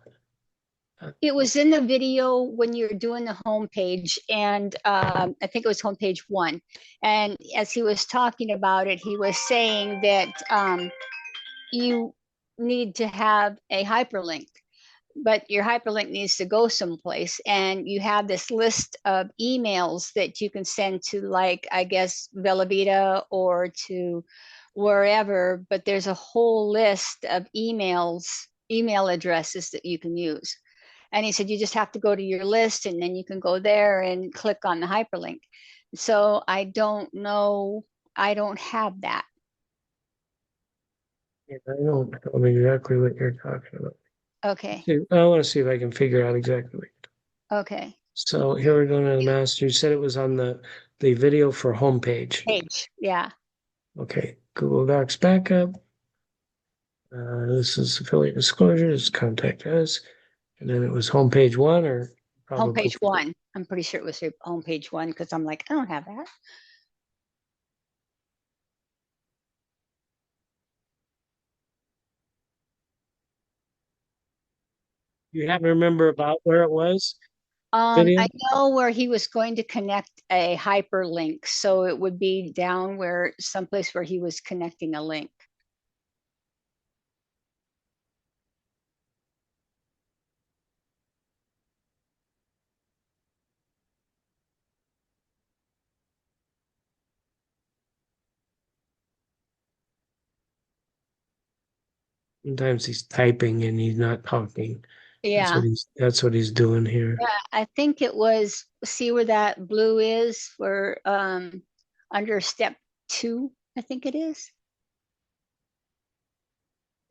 it was in the video when you're doing the homepage, and I think it was homepage one. And as he was talking about it, he was saying that you need to have a hyperlink, but your hyperlink needs to go someplace, and you have this list of emails that you can send to, like, I guess Velavita or to wherever, but there's a whole list of email addresses that you can use. And he said you just have to go to your list, and then you can go there and click on the hyperlink. So I don't know, I don't have that. yeah, I don't know exactly what you're talking about. Okay. See, I want to see if I can figure out exactly. Okay. So here we're going to the master. You said it was on the video for homepage. Page, yeah. Okay, Google Docs backup. This is affiliate disclosure. This is contact us, and then it was homepage one, or probably Homepage one. I'm pretty sure it was homepage one, because I'm like, I don't have that. you happen to remember about where it was. Video. I know where he was going to connect a hyperlink, so it would be down where someplace where he was connecting a link. Sometimes he's typing and he's not talking. Yeah. That's what he's doing here. Yeah, I think it was, see where that blue is, where under step two, I think it is.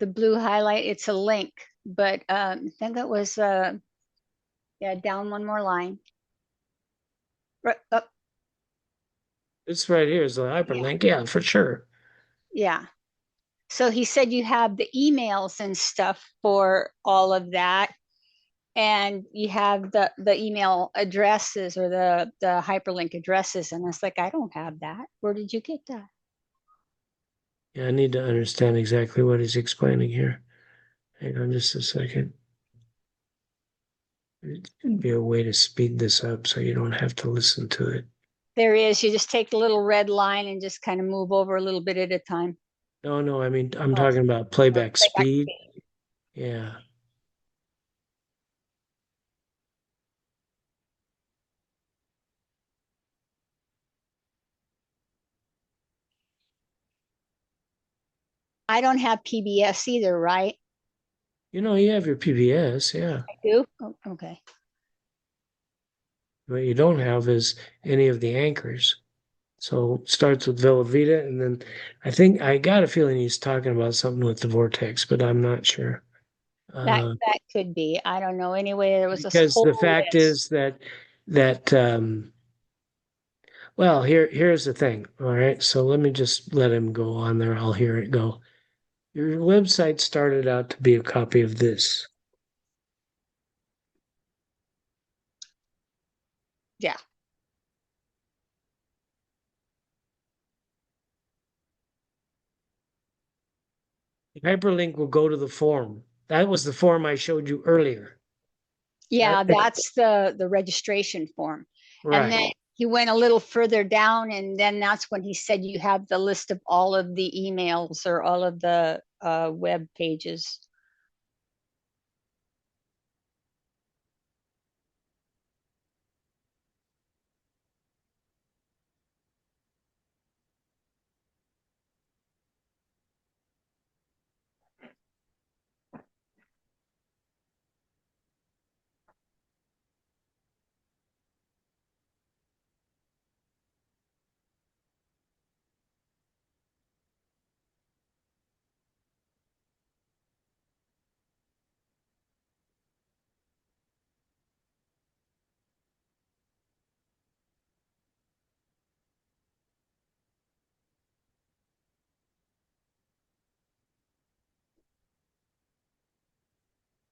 The blue highlight, it's a link, but I think it was yeah, down one more line. Right up, This right here is the yeah. hyperlink. Yeah, for sure. Yeah. So he said you have the emails and stuff for all of that, and you have the email addresses, or the hyperlink addresses, and it's like, I don't have that. Where did you get that? Yeah, I need to understand exactly what he's explaining here. Hang on just a second. There'd be a way to speed this up so you don't have to listen to it. There is. You just take the little red line and just kind of move over a little bit at a time. No, no, I mean, I'm Oh, talking about playback playback speed. speed. Yeah. I don't have PBS either, right? You have your PBS, yeah. I do. Oh, okay. What you don't have is any of the anchors. So it starts with Villa Vita, and then I got a feeling he's talking about something with the vortex, but I'm not sure. That Uh, that could be. I don't know. Anyway, there was this because the whole fact list. is that well, here's the thing. All right, so let me just let him go on there. I'll hear it go. Your website started out to be a copy of this. Yeah. The hyperlink will go to the form. That was the form I showed you earlier. Yeah, That, that's the registration form. And right. then he went a little further down, and then that's when he said you have the list of all of the emails, or all of the web pages.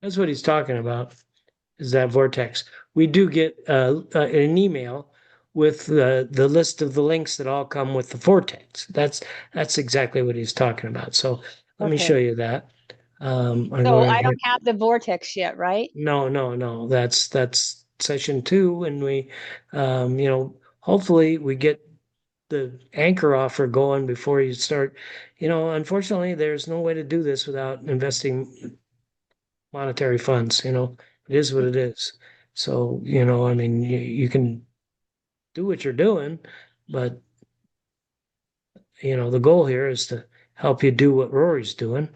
That's what he's talking about, is that vortex. We do get an email with the list of the links that all come with the vortex. That's exactly what he's talking about. So let me show Okay. you that. I'm So going I in here. don't have the vortex yet, right? No, no, no. That's session two, and hopefully we get the anchor offer going before you start. Unfortunately, there's no way to do this without investing monetary funds. It is what it is. So, I mean, you can do what you're doing, but the goal here is to help you do what Rory's doing,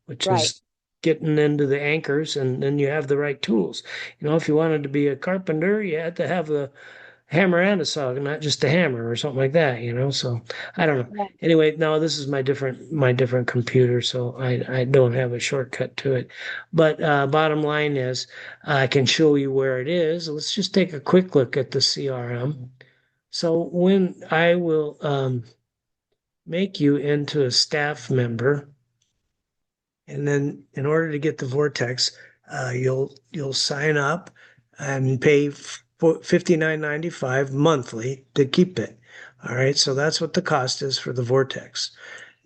which Right. is getting into the anchors, and then you have the right tools. If you wanted to be a carpenter, you had to have the hammer and a saw, not just a hammer or something like that. So I don't know. Yeah. Anyway, no, this is my different computer, so I don't have a shortcut to it. But bottom line is, I can show you where it is. Let's just take a quick look at the CRM. So when I will make you into a staff member, and then in order to get the Vortex, you'll sign up and pay 59.95 monthly to keep it. All right, so that's what the cost is for the Vortex.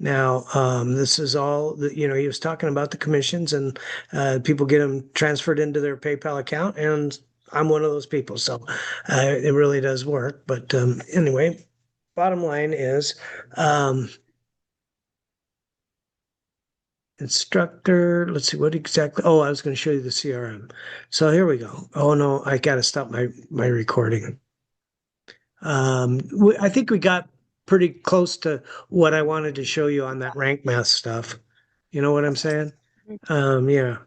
Now, this is all he was talking about the commissions, and people get them transferred into their PayPal account, and I'm one of those people, so it really does work. But anyway, bottom line is, um, instructor, let's see what exactly. Oh, I was going to show you the CRM. So here we go. Oh no, I got to stop my recording. I think we got pretty close to what I wanted to show you on that rank math stuff. You know what I'm saying? Yeah.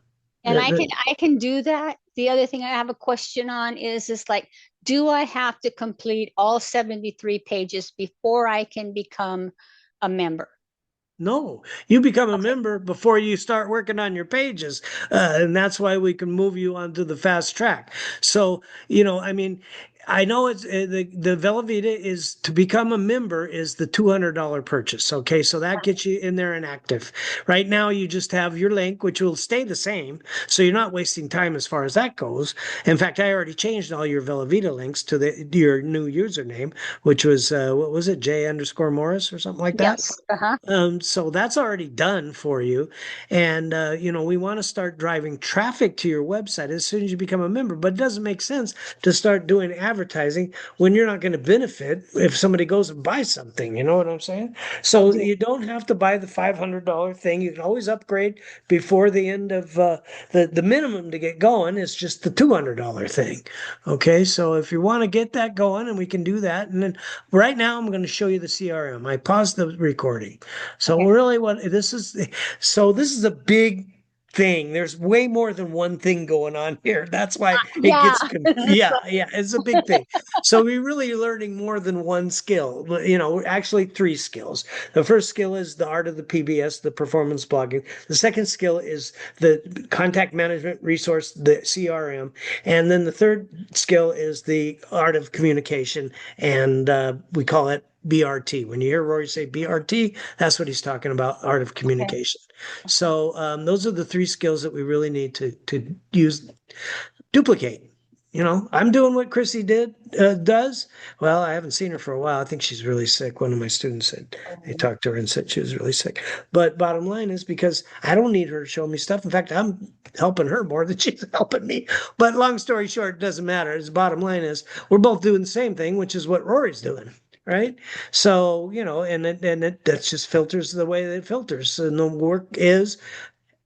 And The- I can the- I can do that. The other thing I have a question on is like, do I have to complete all 73 pages before I can become a member? No, you become a Okay. member before you start working on your pages. And that's why we can move you onto the fast track. So, I mean, I know it's the Velavita is to become a member is the $200 purchase. Okay. So that gets you in there and active. Right now, you just have your link, which will stay the same. So you're not wasting time as far as that goes. In fact, I already changed all your Velavita links to your new username, which was, what was it? J_Morris or something like that. Yes. Uh-huh. So that's already done for you. And, we want to start driving traffic to your website as soon as you become a member. But it doesn't make sense to start doing advertising when you're not going to benefit if somebody goes and buys something. You know what I'm saying? I So do. you don't have to buy the $500 thing. You can always upgrade before the end of the minimum to get going is just the $200 thing. Okay. So if you want to get that going, and we can do that. And then right now, I'm going to show you the CRM. I paused the recording. So Okay. really this is a big thing. There's way more than one thing going on here. That's why it Yeah. gets yeah, yeah, it's a big thing. So we're really learning more than one skill, actually three skills. The first skill is the art of the PBS, the performance blogging. The second skill is the contact management resource, the CRM. And then the third skill is the art of communication. And we call it BRT. When you hear Rory say BRT, that's what he's talking about, art of Okay. communication. So those are the three skills that we really need to use, duplicate. I'm doing what Chrissy does. Well, I haven't seen her for a while. I think she's really sick. One of my students said they Um, talked to her and said she was really sick. But bottom line is because I don't need her to show me stuff. In fact, I'm helping her more than she's helping me. But long story short, it doesn't matter. The bottom line is we're both doing the same thing, which is what Rory's doing. Right. So, that's just filters the way that it filters. And the work is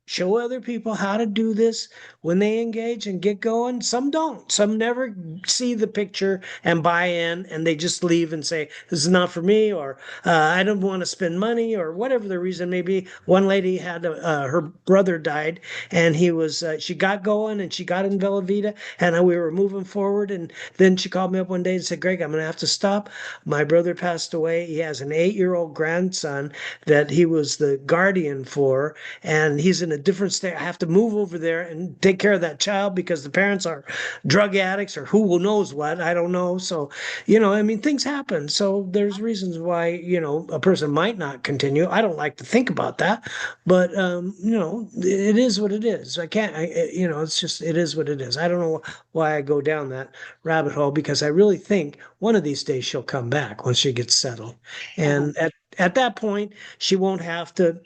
show other people how to do this when they engage and get going. Some don't. Some never see the picture and buy in, and they just leave and say, "This is not for me," or "I don't want to spend money," or whatever the reason may be. One lady had her brother died, and she got going and she got in Velavita, and we were moving forward. And then she called me up one day and said, "Greg, I'm going to have to stop. My brother passed away. He has an 8-year-old grandson that he was the guardian for, and he's in a different state. I have to move over there and take care of that child because the parents are drug addicts or who knows what. I don't know. So, I mean, things happen. So there's reasons why, a person might not continue. I don't like to think about that, but, it is what it is. I can't, it's just, it is what it is. I don't know why I go down that rabbit hole because I really think one of these days she'll come back once she gets settled. Uh, And at that point, she won't have to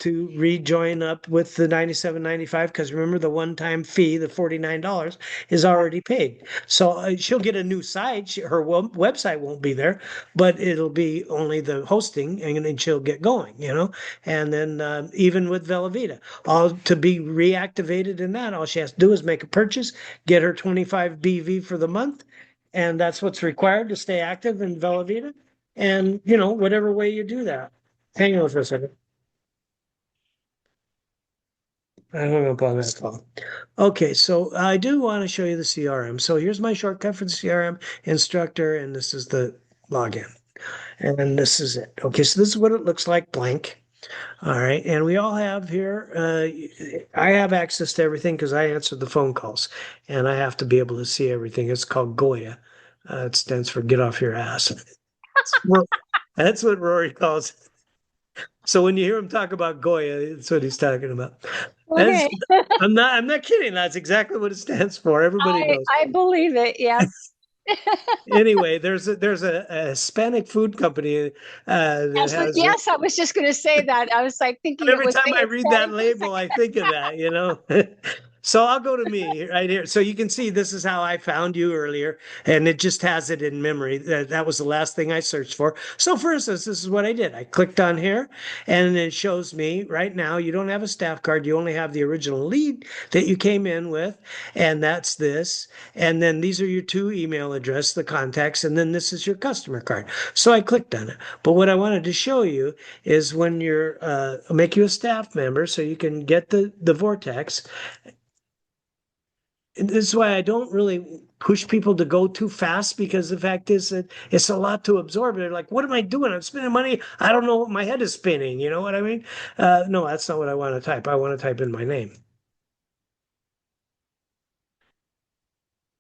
rejoin up with the 97.95 because remember the one-time fee, the $49 is yeah. already paid. So she'll get a new site. Her website won't be there, but it'll be only the hosting, and then she'll get going. And then even with Velavita, all to be reactivated in that, all she has to do is make a purchase, get her 25 BV for the month, and that's what's required to stay active in Velavita. And whatever way you do that. Hang on for a second. I hung up on that call. Okay, so I do want to show you the CRM. So here's my shortcut for the CRM instructor, and this is the login. And this is it. Okay, so this is what it looks like blank. All right, and we all have here, I have access to everything because I answer the phone calls, and I have to be able to see everything. It's called Goya. It stands for get off your ass. That's what Rory calls it. So when you hear him talk about Goya, it's what he's talking about. Okay. That's, I'm not kidding. That's exactly what it stands for. Everybody knows. I believe it. Yes. Anyway, there's a Hispanic food company that has it. Yes, I was just going to say that. I was like thinking it Every was time the I read that Hispanic for a label, second. I think of that. So I'll go to me right here. So you can see this is how I found you earlier, and it just has it in memory. That was the last thing I searched for. So for instance, this is what I did. I clicked on here, and it shows me right now you don't have a staff card. You only have the original lead that you came in with, and that's this. And then these are your two email address, the contacts, and then this is your customer card. So I clicked on it. But what I wanted to show you is when you're make you a staff member so you can get the vortex. And this is why I don't really push people to go too fast because the fact is that it's a lot to absorb. They're like, what am I doing? I'm spending money. I don't know what my head is spinning. You know what I mean? No, that's not what I want to type. I want to type in my name.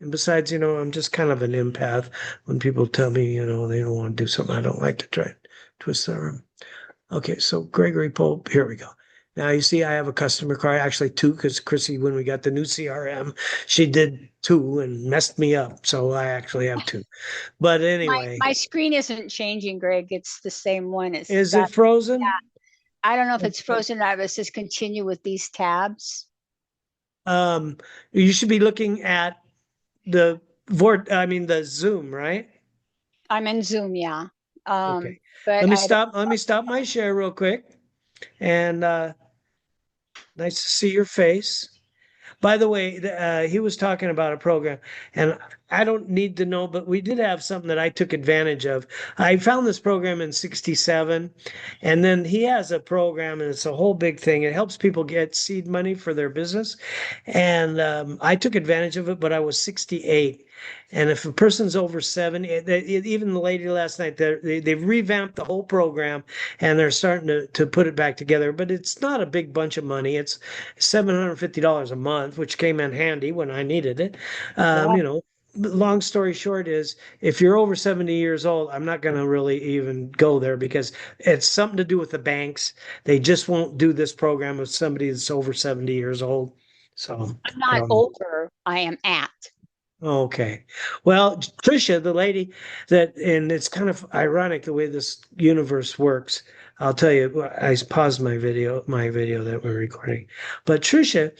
And besides, I'm just kind of an empath. When people tell me, they don't want to do something, I don't like to try and twist their arm. Okay, so Gregory Pope, here we go. Now you see I have a customer card, actually two, because Chrissy, when we got the new CRM, she did two and messed me up. So I actually have two. But anyway, My screen isn't changing, Greg. It's the same one. It's is got, it frozen? I don't know if it's frozen out. It says continue with these tabs. Um, you should be looking at the Zoom, right? I'm in Zoom, yeah. Um, Okay. but I Let me stop my share real quick. And nice to see your face. By the way, he was talking about a program, and I don't need to know, but we did have something that I took advantage of. I found this program in 67, and then he has a program, and it's a whole big thing. It helps people get seed money for their business. And I took advantage of it, but I was 68. And if a person's over 70, even the lady last night, they've revamped the whole program and they're starting to put it back together. But it's not a big bunch of money. It's $750 a month, which came in handy when I needed it. yeah, Long story short is if you're over 70 years old, I'm not going to really even go there because it's something to do with the banks. They just won't do this program with somebody that's over 70 years old. So, I'm not um, over. I am at. okay. Well, Trisha, the lady and it's kind of ironic the way this universe works. I'll tell you, I paused my video that we're recording. But Trisha,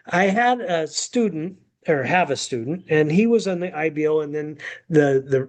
I had a student or have a student, and he was on the IBO, and then the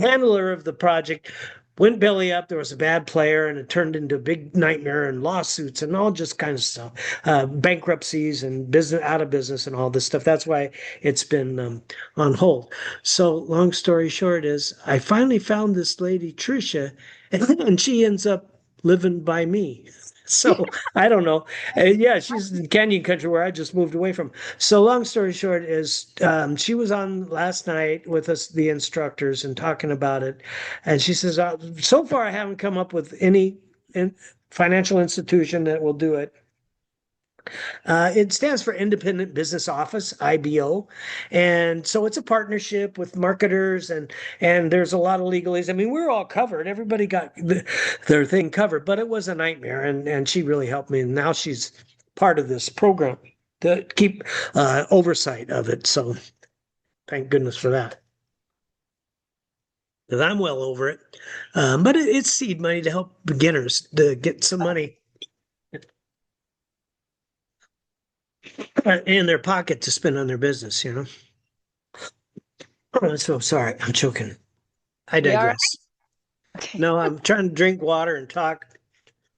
handler of the project went belly up. There was a bad player, and it turned into a big nightmare and lawsuits and all just kind of stuff, bankruptcies and business out of business and all this stuff. That's why it's been on hold. So long story short is I finally found this lady, Trisha, and she ends up living by me. So I don't know. Yeah, she's in Canyon Country where I just moved away from. So long story short is she was on last night with us, the instructors, and talking about it. And she says, so far I haven't come up with any financial institution that will do it. It stands for Independent Business Office, IBO. And so it's a partnership with marketers and there's a lot of legalese. I mean, we're all covered. Everybody got their thing covered, but it was a nightmare and she really helped me. And now she's part of this program to keep oversight of it. So thank goodness for that. Because I'm well over it. But it's seed money to help beginners to get some money in their pocket to spend on their business, you know? Oh, so sorry, I'm choking. I You all right? digress. Okay. No, I'm trying to drink water and talk.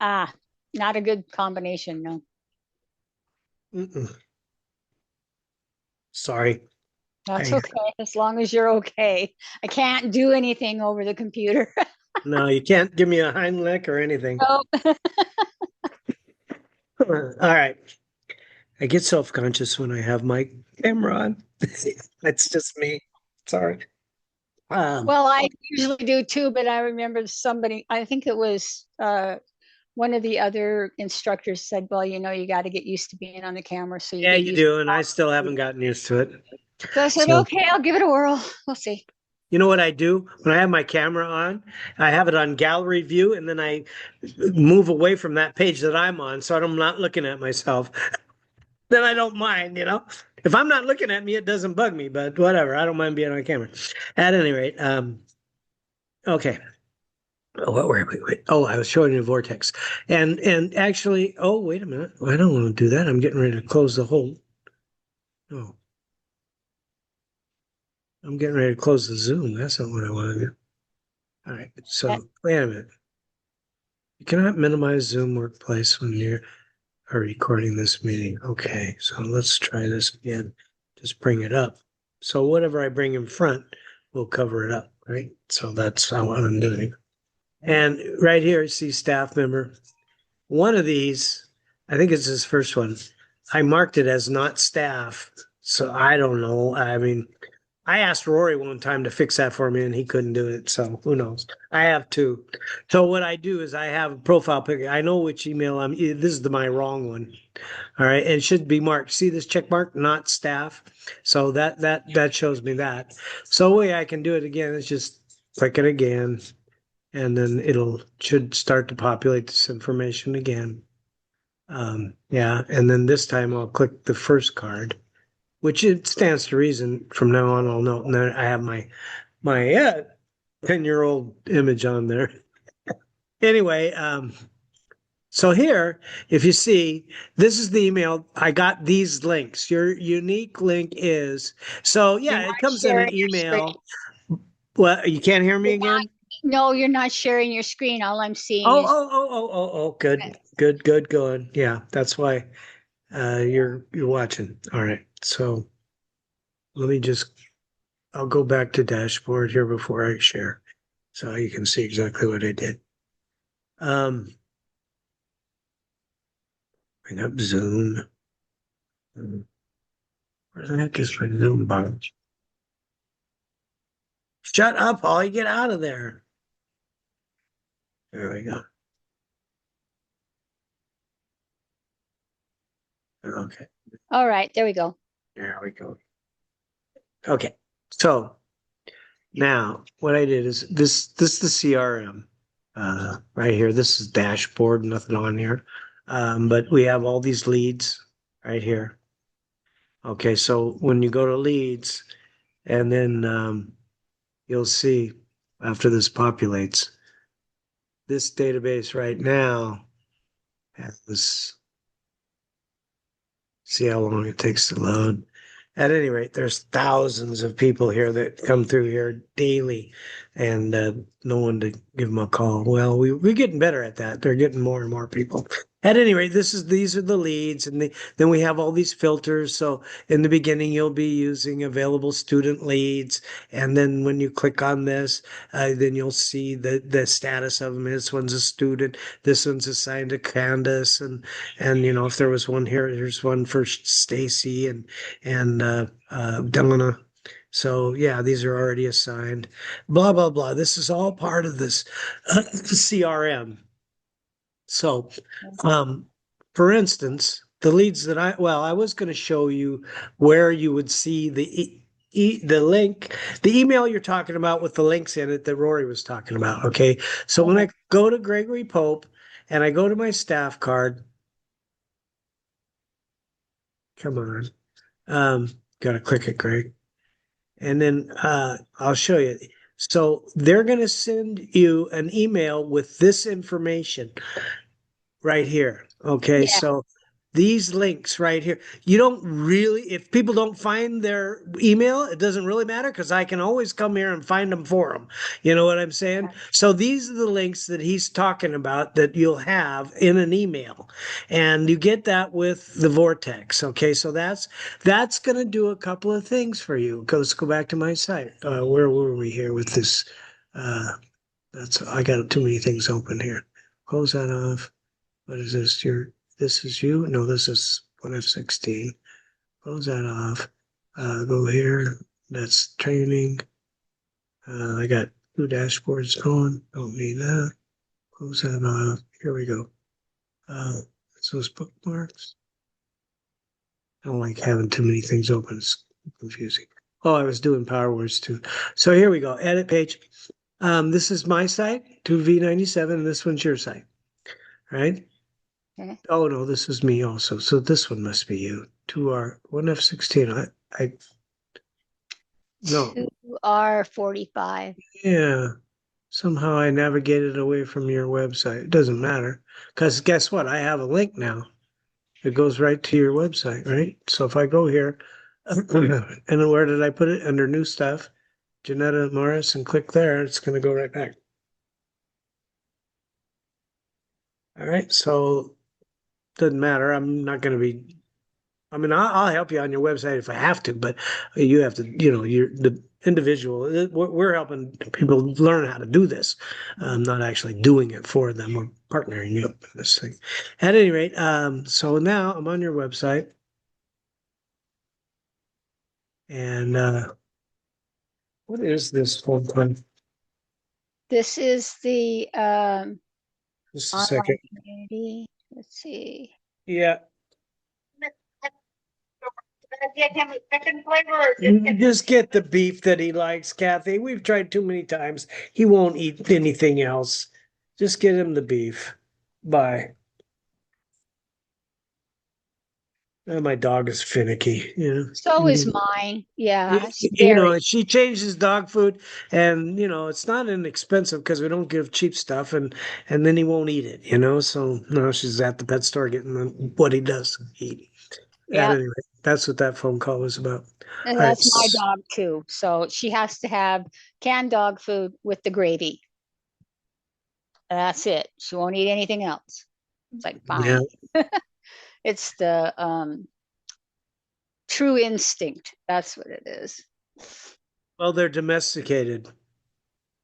Ah, not a good combination, no. Mm-mm. Sorry. That's I, okay, as long as you're okay. I can't do anything over the computer. no, you can't give me a Heimlich or anything. Nope. All right. I get self-conscious when I have my camera on. That's just me. Sorry. Um, Well, I usually do too, but I remember somebody, I think it was one of the other instructors said, well, you got to get used to being on the camera so you yeah, get you used do, and I still to it. haven't gotten used to it. So I said, So, okay, I'll give it a whirl. We'll see. you know what I do when I have my camera on? I have it on gallery view, and then I move away from that page that I'm on, so I'm not looking at myself. Then I don't mind, you know. If I'm not looking at me, it doesn't bug me, but whatever. I don't mind being on camera. At any rate, okay. Oh, what were we? Wait. Oh, I was showing you vortex, and actually, oh, wait a minute. I don't want to do that. I'm getting ready to close the whole. Oh, I'm getting ready to close the Zoom. That's not what I want to do. All right. That, So wait a minute. You cannot minimize Zoom workplace when you are recording this meeting. Okay. So let's try this again. Just bring it up. So whatever I bring in front will cover it up, right? So that's how I'm doing. And right here, see staff member. One of these, I think it's his first one. I marked it as not staff. So I don't know. I mean, I asked Rory one time to fix that for me and he couldn't do it. So who knows? I have two. So what I do is I have a profile picture. I know which email this is my wrong one. All right. And it should be marked. See this check mark, not staff. So that shows me that. So the way I can do it again is just click it again and then it'll should start to populate this information again. Yeah, and then this time I'll click the first card, which it stands to reason. From now on, I'll know. And then I have my 10-year-old image on there. Anyway, so here, if you see, this is the email. I got these links. Your unique link is so you're yeah, it not comes in an sharing your screen. email. Well, you can't hear me You're not, again? no, you're not sharing your screen. All I'm seeing Oh, is, oh, oh, oh, oh, oh, good. Yeah, that's why you're watching. All right. So let me just I'll go back to dashboard here before I share so you can see exactly what I did. Bring up Zoom. Where the heck is my Zoom box? Shut up, Holly. Get out of there. There we go. Okay. all right, there we go. There we go. Okay. So now what I did is this is the CRM right here. This is dashboard, nothing on here. But we have all these leads right here. Okay, so when you go to leads, and then you'll see after this populates, this database right now has, see how long it takes to load. At any rate, there's thousands of people here that come through here daily, and no one to give them a call. Well, we're getting better at that. They're getting more and more people. At any rate, these are the leads, and then we have all these filters. So in the beginning, you'll be using available student leads, and then when you click on this, then you'll see the status of them. This one's a student. This one's assigned to Candace, and if there was one here, there's one for Stacy and Donna. So yeah, these are already assigned. Blah blah blah. This is all part of this CRM. So, for instance, the leads that I was going to show you where you would see the link, the email you're talking about with the links in it that Rory was talking about. Okay. So when Okay. I go to Gregory Pope and I go to my staff card, come on, got to click it, Greg. And then I'll show you. So they're going to send you an email with this information right here. Okay, Yeah. so these links right here, you don't really, if people don't find their email, it doesn't really matter because I can always come here and find them for them. You know what I'm saying? So these are the links that he's talking about that you'll have in an email, and you get that with the Vortex. Okay, so that's going to do a couple of things for you. Let's go back to my site. Where were we here with this? Uh, that's I got too many things open here. Close that off. What is this? This is you? No, this is 1F16. Close that off. Go here. That's training. I got two dashboards going. Don't need that. Close that off. Here we go. It's those bookmarks. I don't like having too many things open. It's confusing. Oh, I was doing Power Words too. So here we go. Edit page. This is my site, 2V97, and this one's your site, right? Okay. Oh no, this is me also. So this one must be you. 2R, 1F16. I no. 2R45. Yeah. Somehow I navigated away from your website. It doesn't matter. Because guess what? I have a link now. It goes right to your website, right? So if I go here, and then where did I put it? Under new stuff, Janetta Morris, and click there, it's going to go right back. All right. So doesn't matter. I'm not going to be I mean, I'll help you on your website if I have to, but you have to, you're the individual. We're helping people learn how to do this. I'm not actually doing it for them. We're partnering you up in this thing. At any rate, so now I'm on your website, and what is this whole thing? This is the Just a online second. community. Let's see. Yeah. Just get the beef that he likes, Kathy. We've tried too many times. He won't eat anything else. Just get him the beef. Bye. My dog is finicky, So is Mhm. mine. Yeah, it's You very. know, she changes dog food, and it's not inexpensive because we don't give cheap stuff, and then he won't eat it. So now she's at the pet store getting what he does eat. At Yep. any rate, that's what that phone call was about. And All right. that's my dog too. So she has to have canned dog food with the gravy. That's it. She won't eat anything else. It's like Yeah. fine. It's the true instinct. That's what it is. Well, they're domesticated.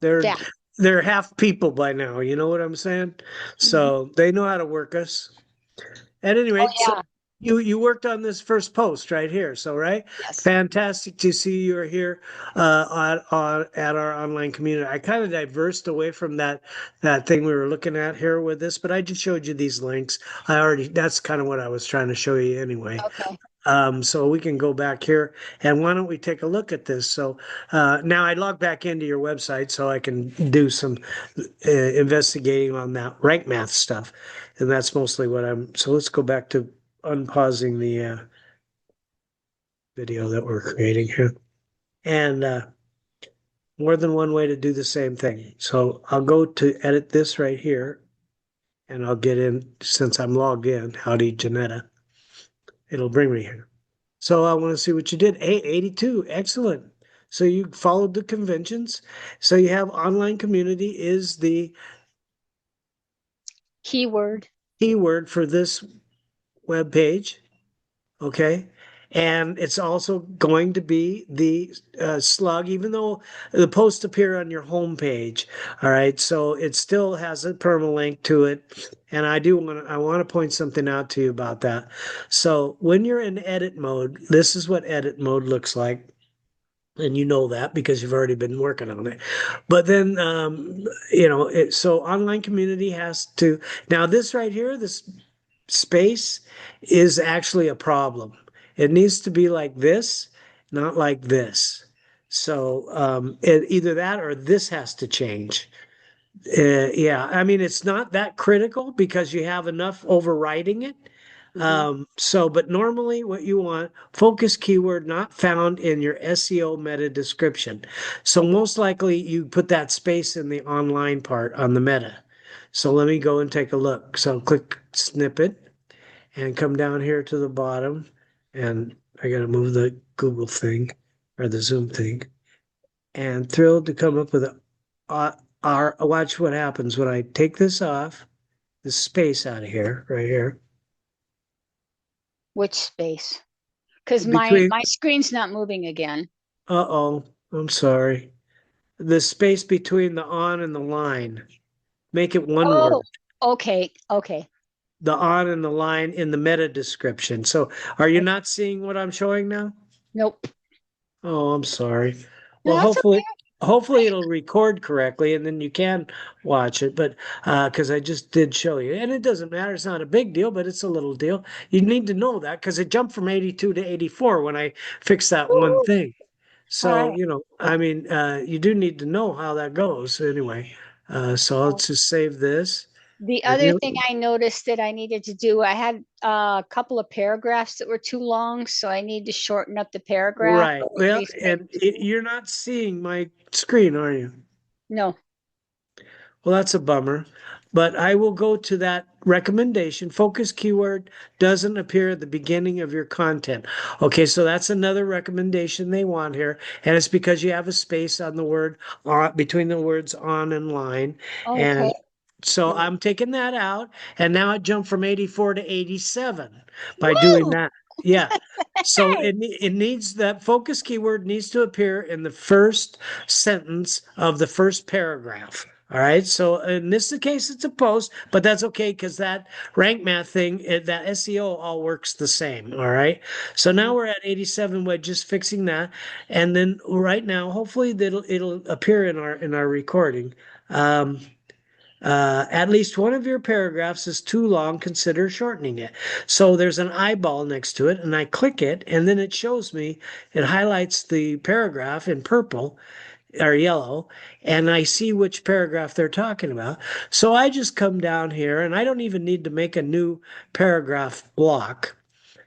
They're Yeah. they're half people by now. You know what I'm saying? Mhm. So they know how to work us. At any Oh rate, so yeah. you worked on this first post right here. So right, Yes. fantastic to see you're here at our online community. I kind of diversed away from that thing we were looking at here with this, but I just showed you these links. That's kind of what I was trying to show you anyway. Okay. So we can go back here and why don't we take a look at this? So now I log back into your website so I can do some investigating on that rank math stuff. And that's mostly so let's go back to unpausing the video that we're creating here. And more than one way to do the same thing. So I'll go to edit this right here and I'll get in, since I'm logged in, howdy Janetta. It'll bring me here. So I want to see what you did. 82, excellent. So you followed the conventions. So you have online community is the Keyword. keyword for this web page. Okay. And it's also going to be the slug, even though the posts appear on your home page. All right. So it still has a permalink to it. And I want to point something out to you about that. So when you're in edit mode, this is what edit mode looks like. And you know that because you've already been working on it. But then, so online community has to, now this right here, this space is actually a problem. It needs to be like this, not like this. So either that or this has to change. Yeah, I mean, it's not that critical because you have enough overriding it. Hmm. But normally what you want, focus keyword not found in your SEO meta description. So most likely you put that space in the online part on the meta. So let me go and take a look. So click snippet and come down here to the bottom. And I got to move the Google thing or the Zoom thing. And thrilled to come up with uh, watch what happens when I take this off, the space out of here, right here. Which space? Because my Between, my screen's not moving again. uh-oh, I'm sorry. The space between the on and the line. Make it one Oh, word. okay, okay, The on and the line in the meta description. So are you okay. not seeing what I'm showing now? Nope. Oh, I'm sorry. No, Well, that's okay. hopefully I, it'll record correctly and then you can watch it. But because I just did show you, and it doesn't matter. It's not a big deal, but it's a little deal. You need to know that because it jumped from 82 to 84 when I fixed that one woo, thing. all So, right. you know, I mean, you do need to know how that goes anyway. So I'll Oh, just save this. the And other thing I noticed that I needed to do, I had a couple of paragraphs that were too long, so I need to shorten up the paragraph, right. or at Well, least make and you're not seeing my screen, are you? no. Well, that's a bummer. But I will go to that recommendation. Focus keyword doesn't appear at the beginning of your content. Okay, so that's another recommendation they want here. And it's because you have a space on the word between the words on and line. Okay. And so Good. I'm taking that out. And now it jumped from 84 to 87 by doing Woo! that. Yeah. So Hey. it needs that focus keyword needs to appear in the first sentence of the first paragraph. All right. So in this case, it's a post, but that's okay because that rank math thing, that SEO all works the same. All right. So now we're at 87. We're just fixing that, and then right now, hopefully, it'll appear in our recording. Um, at least one of your paragraphs is too long, consider shortening it. So there's an eyeball next to it, and I click it, and then it shows me, it highlights the paragraph in purple or yellow, and I see which paragraph they're talking about. So I just come down here, and I don't even need to make a new paragraph block.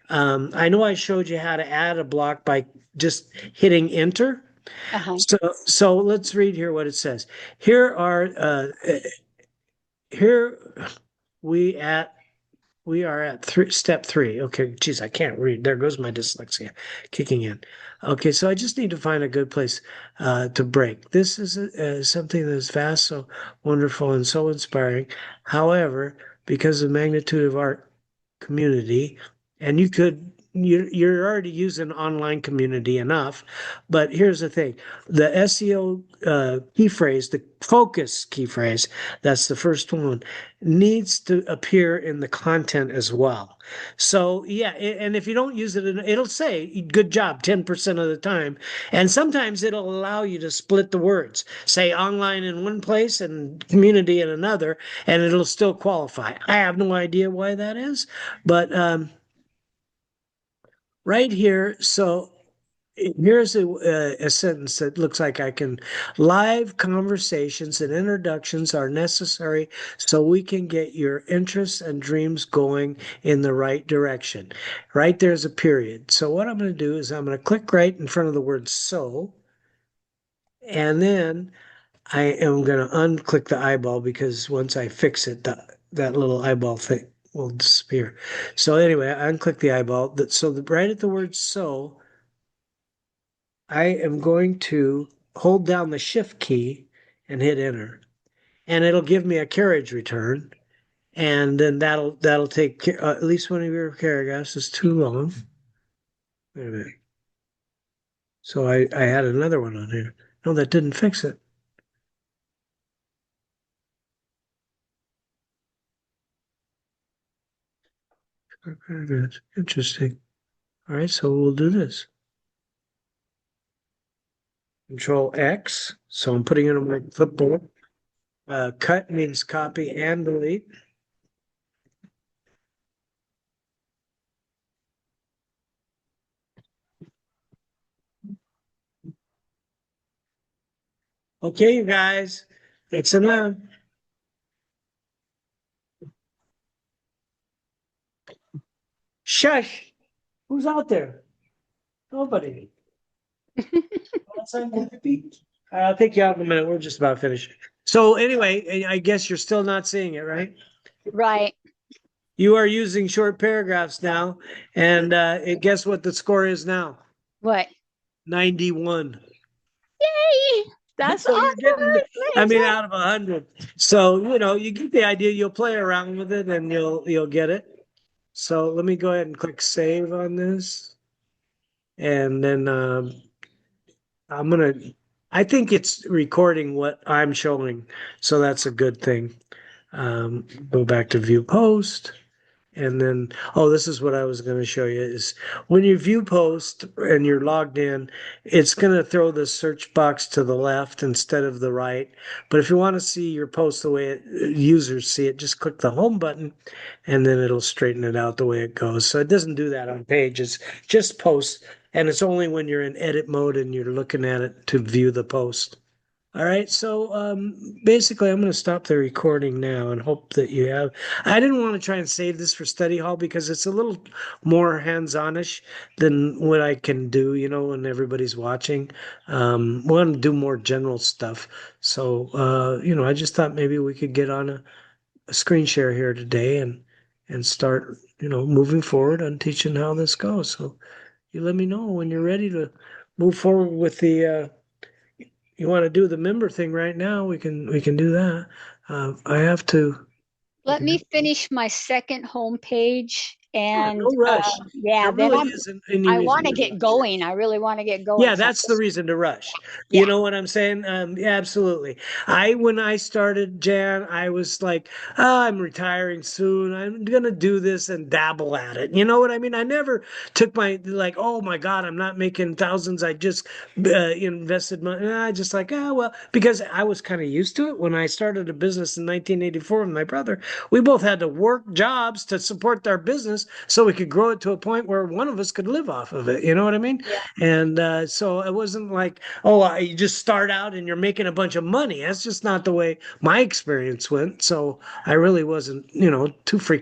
I know I showed you how to add a block by just hitting enter. Uh-huh. So let's read here what it says. Here are here we at we are at step three. Okay, geez, I can't read. There goes my dyslexia kicking in. Okay, so I just need to find a good place to break. This is something that's vast, so wonderful, and so inspiring. However, because of the magnitude of our community, and you're already using online community enough, but here's the thing: the SEO key phrase, the focus key phrase, that's the first one, needs to appear in the content as well. So yeah, and if you don't use it, it'll say "good job" 10% of the time, and sometimes it'll allow you to split the words, say online in one place and community in another, and it'll still qualify. I have no idea why that is, but right here, so here's a sentence that looks like I can. Live conversations and introductions are necessary so we can get your interests and dreams going in the right direction. Right there's a period. So what I'm going to do is I'm going to click right in front of the word so, and then I am going to unclick the eyeball because once I fix it, that little eyeball thing will disappear. So anyway, I unclick the eyeball. Right at the word so, I am going to hold down the shift key and hit enter. And it'll give me a carriage return. And then that'll take at least one of your paragraphs is too long. Wait a minute. So I had another one on here. No, that didn't fix it. Paragraphs. Interesting. All right, so we'll do this. Control X. So I'm putting it on my clipboard. Cut means copy and delete. Okay, you guys, it's enough. Shush. Who's out there? Nobody. I'll take you out in a minute. We're just about finished. So anyway, I guess you're still not seeing it, right? Right. You are using short paragraphs now, and guess what the score is now? What? 91. Yay! That's So you're getting, I mean, awesome. out of 100. So, you get the idea. You'll play around with it and you'll get it. So let me go ahead and click save on this. And then I'm gonna, I think it's recording what I'm showing. So that's a good thing. Go back to view post. And then, oh, this is what I was going to show you is when you view post and you're logged in, it's going to throw the search box to the left instead of the right. But if you want to see your post the way users see it, just click the home button and then it'll straighten it out the way it goes. So it doesn't do that on pages, just post. And it's only when you're in edit mode and you're looking at it to view the post. All right, so basically, I'm going to stop the recording now and hope that you have. I didn't want to try and save this for study hall because it's a little more hands-on-ish than what I can do, when everybody's watching. We want to do more general stuff. So, I just thought maybe we could get on a screen share here today and start, moving forward on teaching how this goes. So you let me know when you're ready to move forward with the you want to do the member thing right now, we can do that. I have to. Let me finish my second home page, Yeah, and no rush. yeah, There then really isn't any I reason want to to get rush. going. I really want to get going. Yeah, So that's the reason to rush. You yeah, know what I'm saying? Yeah, absolutely. When I started, Jan, I was like, I'm retiring soon. I'm gonna do this and dabble at it. You know what I mean? I never took my like, oh my God, I'm not making thousands. I just invested money. And I just like, well, because I was kind of used to it when I started a business in 1984 with my brother. We both had to work jobs to support our business so we could grow it to a point where one of us could live off of it. You know what I mean? yeah. And so it wasn't like, oh, you just start out and you're making a bunch of money. That's just not the way my experience went. So I really wasn't, too freaked